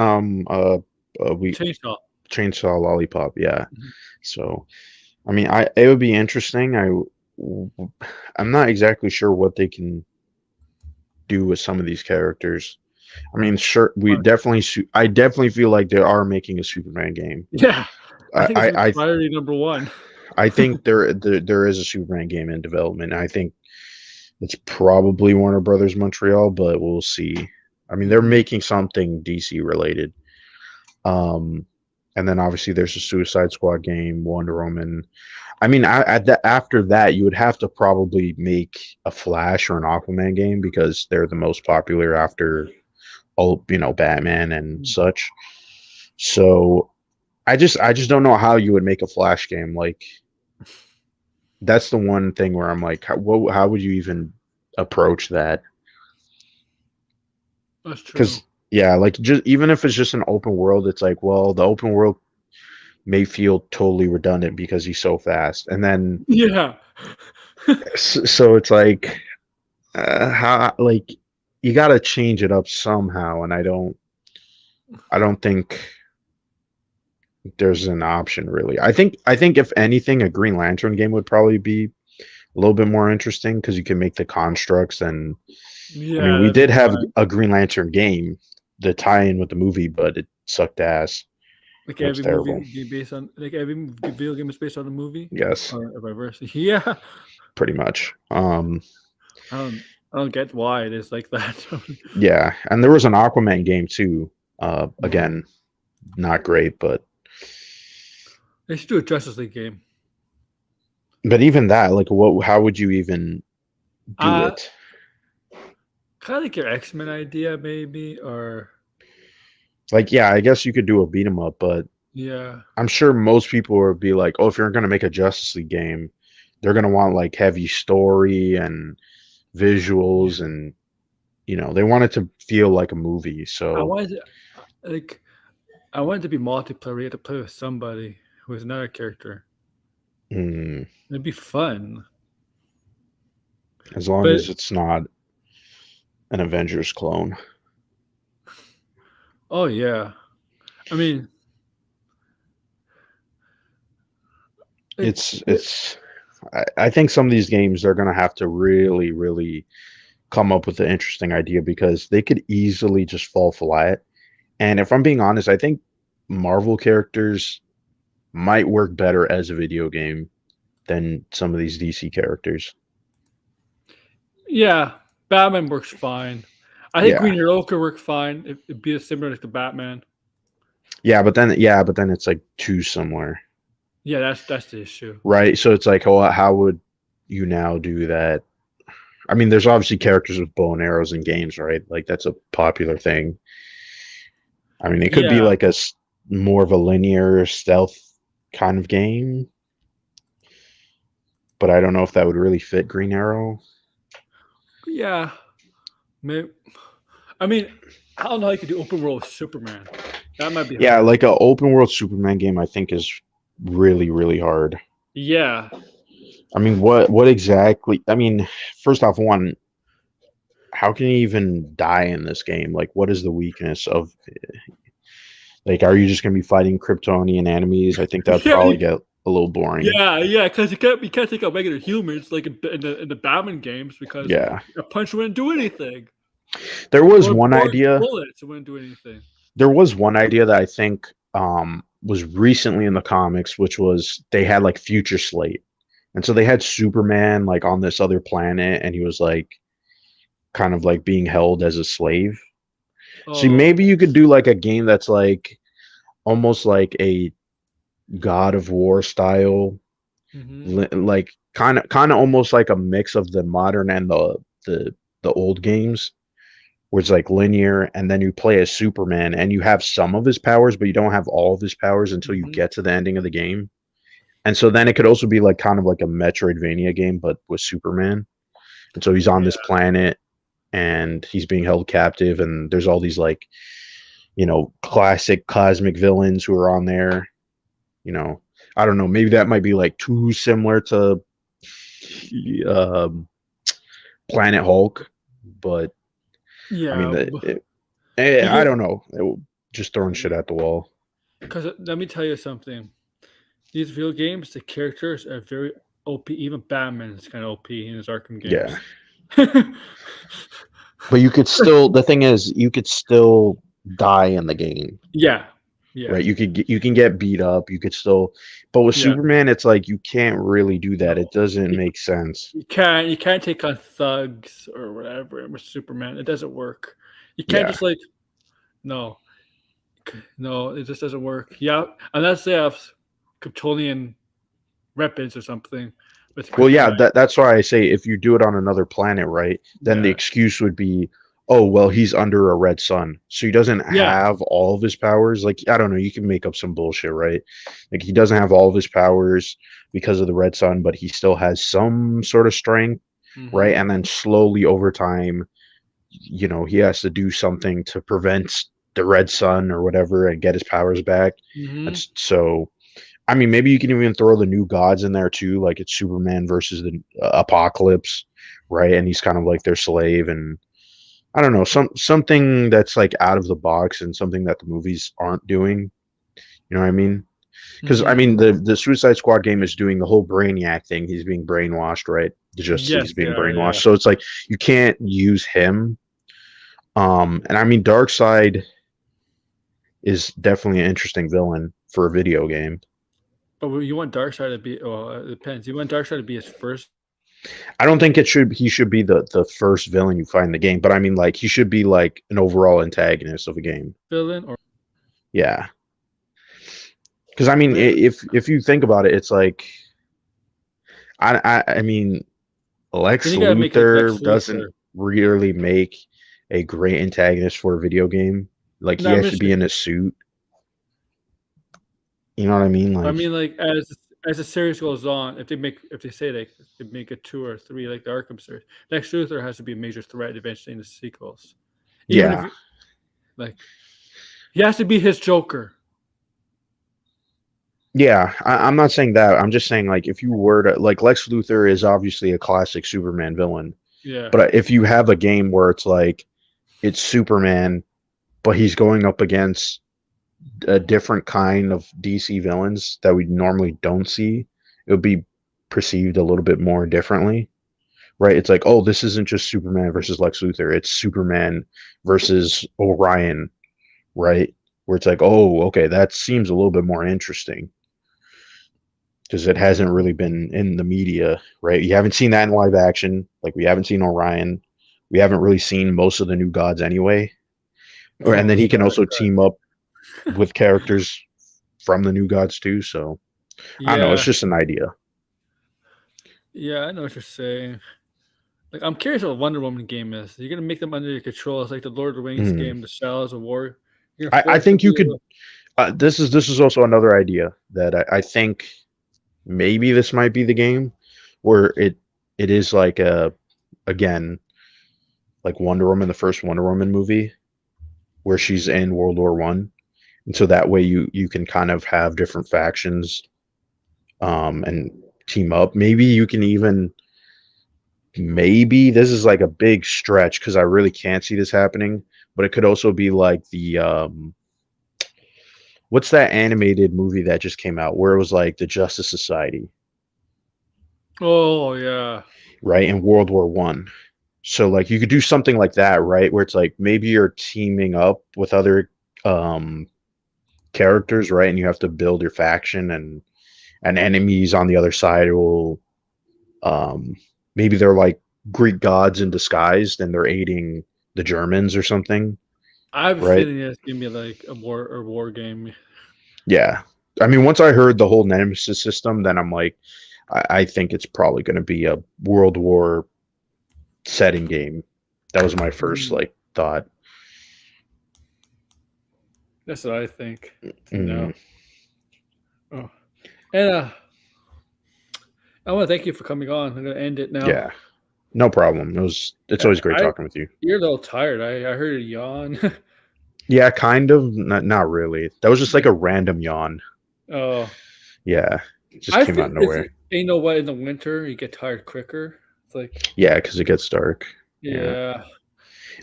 we Chainsaw. Chainsaw Lollipop. Yeah. Mhm. So, I mean, it would be interesting. I'm not exactly sure what they can do with some of these characters. I mean, sure, I definitely feel like they are making a Superman game. Yeah, I I think it's I I, priority number one. I think there is a Superman game in development. I think it's probably Warner Brothers Montreal, but we'll see. I mean, they're Mhm. making something DC related. Um, and then obviously there's a Suicide Squad game, Wonder Woman. I mean, after that, you would have to probably make a Flash or an Aquaman game because they're the most popular after all, Batman and such. So I just don't know how you would make a Flash game. Like that's the one thing where I'm like, how would you even approach that? That's true. Because yeah, like just even if it's just an open world, it's like, well, the open world may feel totally redundant because he's so fast, and then Yeah. so it's like how like you got to change it up somehow, and I don't think there's an option really. I think if anything, a Green Lantern game would probably be a little bit more interesting because you can make the constructs. And I mean, Yeah, we that'd be did have fun. a Green Lantern game, the tie-in with the movie, but it sucked ass. Like It was every movie terrible. game based on like every video game is based on a movie Yes, or reverse. Yeah, pretty much. I don't I don't get why it is like that. Yeah, and there was an Aquaman game too. Again, not great, They should do a Justice League game. but even that, like, how would you even do Uh it? kind of like your X-Men idea, maybe, or Like, yeah, I guess you could do a beat 'em up, but yeah, I'm sure most people would be like, oh, if you're gonna make a Justice League game, they're gonna want like heavy story and yeah. visuals, and they want it to feel like a movie. I So, wanted to, like I wanted to be multiplayer. You had to play with somebody who is another character. mm, It'd be fun, as long but as it's not an Avengers clone, oh yeah, I mean, like it's. I think some of these games they're gonna have to really, really come up with an interesting idea because they could easily just fall flat. And if I'm being honest, I think Marvel characters might work better as a video game than some of these DC characters. yeah, Batman works fine. I think Yeah. Green Arrow could work fine. It'd be similar like to Batman. Yeah, but then it's like too similar. Yeah, that's the issue. Right? So it's like, oh, how would you now do that? I mean, there's obviously characters with bow and arrows in games, right? Like that's a popular thing. I mean, it could be Yeah, like more of a linear stealth kind of game, but I don't know if that would really fit Green Arrow. yeah. Maybe, I mean, I don't know how you could do open world with Superman. That might be Yeah, hard. like a open world Superman game, I think is really, really hard. Yeah, I mean, what exactly? I mean, first off, one, how can you even die in this game? Like, what is the weakness of? Like, are you just gonna be fighting Kryptonian enemies? I think that'd yeah, probably get a little boring. yeah. Because you can't take out regular humans like in the Batman games because Yeah, a punch wouldn't do anything, there was or one idea. bullets wouldn't do anything. There was one idea that I think was recently in the comics, which was they had like Future Slate, and so they had Superman like on this other planet, and he was like kind of like being held as a slave. See, Oh, maybe you could do like a game that's like almost like a God of War style, hmm like kind of almost like a mix of the modern and the the old games, where it's like linear, and then you play as Superman and you have some of his powers, but you don't have all of his powers until you hmm get to the ending of the game. And so then it could also be like kind of like a Metroidvania game, but with Superman. And so he's on this yeah, planet and he's being held captive, and there's all these like classic cosmic villains who are on there. You know, I don't know. Maybe that might be like too similar to um, Planet Hulk, but I mean, Yeah, I because don't know. Just throwing shit at the wall. let me tell you something. These video games, the characters are very OP. Even Batman is kind of OP in his Arkham Yeah. games. But you could still, the thing is, you could still die in the game, Yeah, yeah, right? You can get beat up. You could still, but with yeah. Superman, it's like you can't really do that. It No, doesn't you, make sense. you can't take on thugs or whatever with Superman. It doesn't work. You can't Yeah. just like no, no. It just doesn't work. Yeah, unless they have Kryptonian weapons or something with Well, yeah, kryptonite. that's why I say if you do it on another planet, right, then the Yeah, excuse would be, oh, well, he's under a red sun, so he doesn't yeah. have all of his powers. Like, I don't know, you can make up some bullshit, right? Like, he doesn't have all of his powers because of the red sun, but he still has some sort of strength, Hmm. right? And then slowly over time, he has to do something to prevent the red sun or whatever and get his powers back. And Hmm. so I mean, maybe you can even throw the new gods in there too, like it's Superman versus the Apocalypse, right? And he's kind of like their slave, and I don't know, something that's like out of the box and something that the movies aren't doing. You know what I mean? Because I Hmm. mean, the Suicide Squad game is doing the whole Brainiac thing. He's being brainwashed, right? The Justice League Yes, is they being are. brainwashed, Yeah. so it's like you can't use him. And I mean, Darkseid is definitely an interesting villain for a video game. But you want Darkseid to be? Well, it depends. You want Darkseid to be his first I don't think he should be the first villain you find in the game, but I mean like he should be like an overall antagonist of a game. villain, or Yeah. Because I mean really? if you think about it, it's like I mean Then Lex you gotta make it Lex Luthor doesn't Luthor. really make a great antagonist for a video game. Like he No, I'm has to just be in a suit. You know what I mean? I Like mean, like as the series goes on, if they say they make it 2 or 3 like the Arkham series, Lex Luthor has to be a major threat eventually in the sequels. Even if yeah. you, like he has to be his Joker. Yeah, I'm not saying that. I'm just saying like if you were to like Lex Luthor is obviously a classic Superman villain. Yeah. But if you have a game where it's like it's Superman, but he's going up against a different kind of DC villains that we normally don't see, it would be perceived a little bit more differently, right? It's like, oh, this isn't just Superman versus Lex Luthor; it's Superman versus Orion, right? Where it's like, oh, okay, that seems a little bit more interesting because it hasn't really been in the media, right? You haven't seen that in live action, like we haven't seen Orion. We haven't really seen most of the new gods anyway. And Oh, then he can sorry. also team up with characters from the new gods too. So I don't know. It's Yeah. just an idea. Yeah, I know what you're saying. Like, I'm curious what Wonder Woman game is. You're gonna make them under your control. It's like the Lord of the Rings Mm. game, the Shadows of War. You're gonna I force them think to you be could. able This is also another idea that I think maybe this might be the game where it is like a again like Wonder Woman, the first Wonder Woman movie where she's in World War I, and so that way you can kind of have different factions and team up. Maybe you can even maybe this is like a big stretch because I really can't see this happening, but it could also be like the what's that animated movie that just came out where it was like the Justice Society, oh yeah. right? In World War I. So like you could do something like that, right? Where it's like maybe you're teaming up with other um characters, right? And you have to build your faction and enemies on the other side will um maybe they're like Greek gods in disguise and they're aiding the Germans or something, I have a right? feeling it's gonna be like a war game. Yeah. I mean, once I heard the whole Nemesis system, then I'm like, I think it's probably going to be a World War setting game. That was my first Mm, like thought. that's what I think. Mm, No. Oh. And I want to thank you for coming on. I'm gonna end it now. yeah, no problem. It's always great I talking with you. You're a little tired. I heard a yawn. Yeah, kind of. Not really. That was just like a random yawn. Oh, Yeah, it just I came out think of it's nowhere. you know what, in the winter you get tired quicker. It's like Yeah, because it gets dark. Yeah. yeah.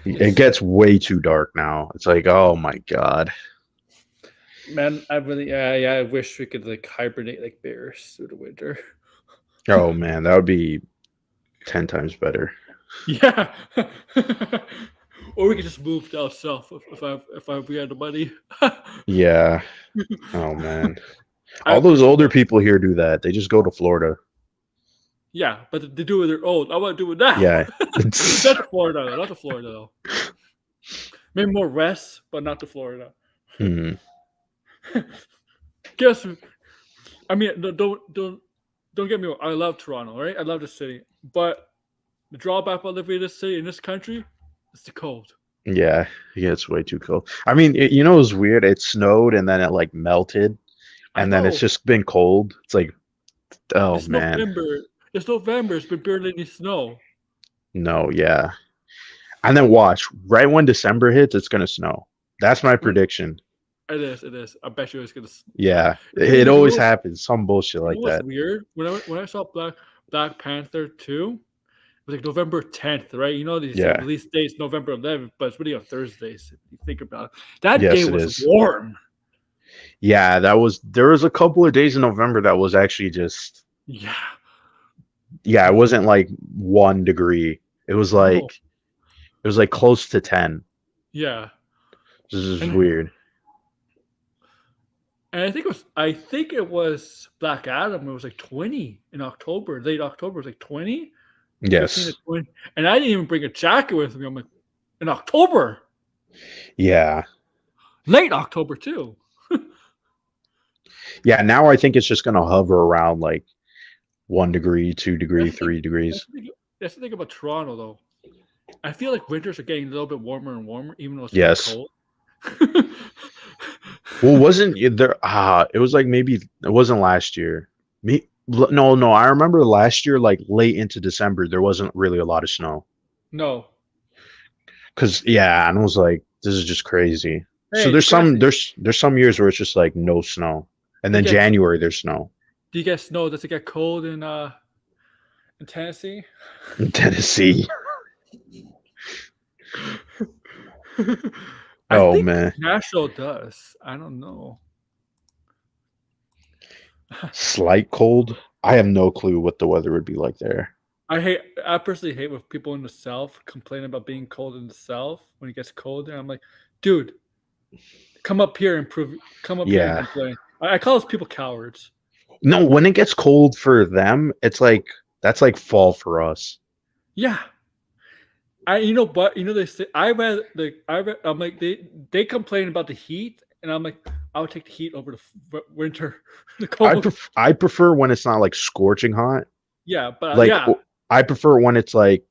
It gets way too dark now. It's like, oh my god. Man, I really, yeah, I wish we could like hibernate like bears through the winter. Oh man, that would be 10 times better. Yeah. Or we could just move down south if we had the money. Yeah. Oh man. I All those wish- older people here do that. They just go to Florida. Yeah, but they do it their own. I want to do it now. Yeah. Not to Florida, though. Not to Florida, though. Maybe more west, but not to Florida. Mhm. Guess. I mean, don't get me wrong. I love Toronto, right? I love the city, but the drawback about living in this city in this country is the cold. Yeah, it gets way too cold. I mean, you know, it was weird. It snowed and then it like melted, I and then it's know. just been cold. It's like, oh It's man, November. It's November. It's been barely any snow. no, yeah. And then watch, right when December hits, it's gonna snow. That's my prediction. It is. It is. I bet you it's gonna. Yeah, You it always know- happens. Some bullshit You like know what's that. weird? When I saw Black Panther 2, it was like November 10th, right? You know these Yeah. release dates November 11th, but it's really on Thursdays if you think about it. That Yes, day it was is. warm. Yeah, there was a couple of days in November that was actually just, Yeah. yeah, it wasn't like 1 degree. It was like, No. it was like close to 10. Yeah. This is And- weird. And I think it was Black Adam. It was like 20 in October, late October. It was like 20. 15 Yes. to 20. And I didn't even bring a jacket with me. I'm like, in October, Yeah. late October too. Yeah, now I think it's just gonna hover around like 1 degree, 2 degree, That's the- 3 degrees. That's the thing about Toronto, though. I feel like winters are getting a little bit warmer and warmer, even though it's Yes. cold. Well, wasn't there? It was like maybe it wasn't last year. No. I remember last year, like late into December, there wasn't really a lot of snow. No. Cause yeah, and I was like, this is just crazy. Hey, So there's you guys- there's some years where it's just like no snow, and then Okay. January there's snow Do you guys know? Does it get cold in Tennessee? in Tennessee. I Oh think man, Nashville does. I don't know. slight cold. I have no clue what the weather would be like there. I personally hate when people in the South complain about being cold in the South when it gets colder. I'm like, dude, come up here and prove. Come up here and Yeah. complain. I call those people cowards. No, when it gets cold for them, it's like that's like fall for us. Yeah. They say I'm like they complain about the heat, and I'm like, I would take the heat over the winter, the cold. I prefer when it's not like scorching hot. Yeah, but Like yeah, I prefer when it's like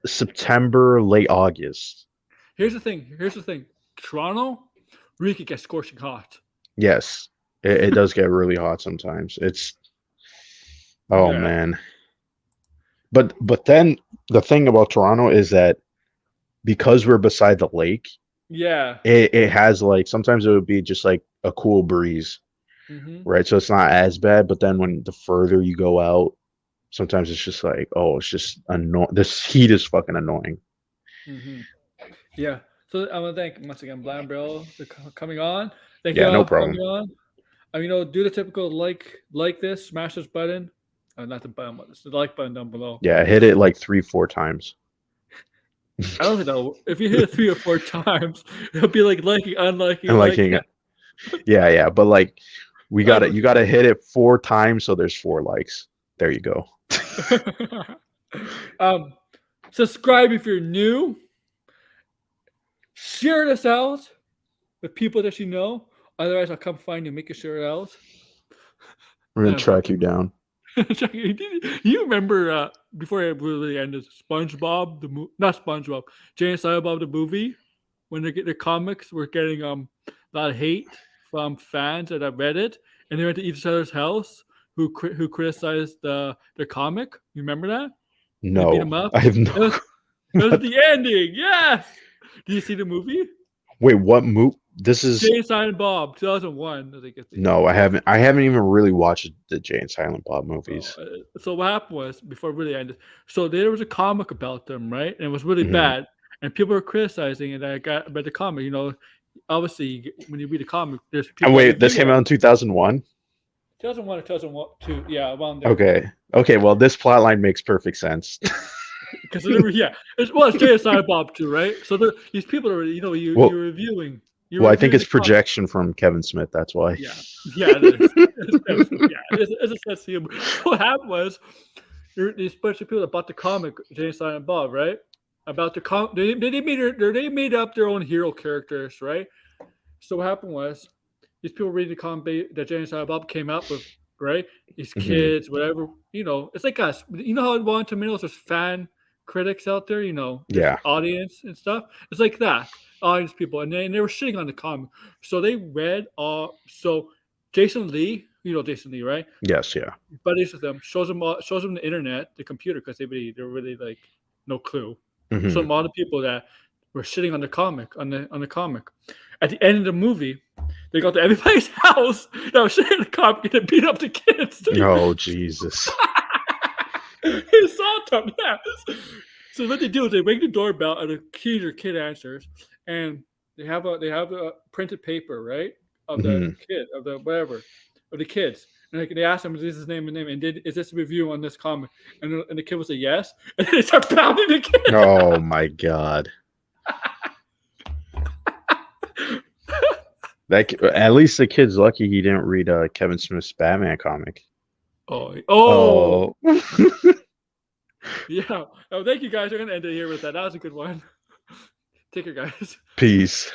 September, late August. here's the thing. Toronto really could get scorching hot. Yes, it does get really hot sometimes. It's oh Yeah. man. But then the thing about Toronto is that because we're beside the lake, Yeah. it has like sometimes it would be just like a cool breeze, Hmm. right? So it's not as bad. But then when the further you go out, sometimes it's just like, oh, it's just annoying. This heat is fucking annoying. Hmm. Yeah. So I want to thank once again Blind Bro for coming on. Thank Yeah, you no all for problem. coming on. Do the typical like this, smash this button. Not the button, but it's the like button down below. Yeah, hit it like 3-4 times. I don't know if you hit it 3 or 4 times, it'll be like liking, unliking, And liking it. Yeah. But like you gotta hit it 4 times so there's 4 likes. There you go. Subscribe if you're new. Share this out with people that you know. Otherwise, I'll come find you, make you share it out. We're gonna Yeah. track you down. You remember before it really ended, SpongeBob not SpongeBob, Jay and Silent Bob the movie, when they get their comics were getting a lot of hate from fans at Reddit, and they went to each other's house who criticized their comic. You remember that? No, beat 'em up? I have It no. was, it was the ending. Yes. Did you see the movie? Wait, what move? This is Jay and Silent Bob, 2001. I think it's no. I haven't. I haven't even really watched the Jay and Silent Bob movies. So what happened was before it really ended. So there was a comic about them, right? And it was really Mhm. bad. and people were criticizing it. I got read the comic. Obviously, when you read a comic, there's And people that wait, this review came out in 2001. 2001 or 2002, yeah, around there. Okay. Well, this plotline makes perfect sense. Because it's Jay and Silent Bob too, right? So these people are, you're Well, reviewing. You're well, I think reviewing it's the comic. projection from Kevin Smith. That's why. Yeah, it is. It's a sense of humor. So what happened was, these bunch of people that bought the comic, Jay and Silent Bob, right? About the comic, they made up their own hero characters, right? So what happened was, these people reading the comic that Jay and Silent Bob came up with, right? These Mhm. kids, whatever, it's like us. You know how on Rotten Tomatoes there's fan critics out there, there's Yeah. audience and stuff. It's like that, audience people, and they were shitting on the comic. So they read so Jason Lee, Jason Lee, right? Yes. Yeah. Buddies with them, shows them the internet, the computer, because they're really like no clue. Mhm. So a lot of people that were shitting on the comic, on the comic. At the end of the movie, they go to everybody's house that was shitting on the comic and they beat up the kids. Oh Jesus. He saw them, yeah. So what they do is they ring the doorbell and the kid answers, and they have a printed paper, right, of the kid, of the whatever, of the kids. And they ask him, is this his name and is this a review on this comic? And the kid will say yes, and they start pounding the kid. Oh my God. At least the kid's lucky he didn't read Kevin Smith's Batman comic. Oh. Yeah. Oh, thank you guys. We're gonna end it here with that. That was a good one. Take care, guys. Peace.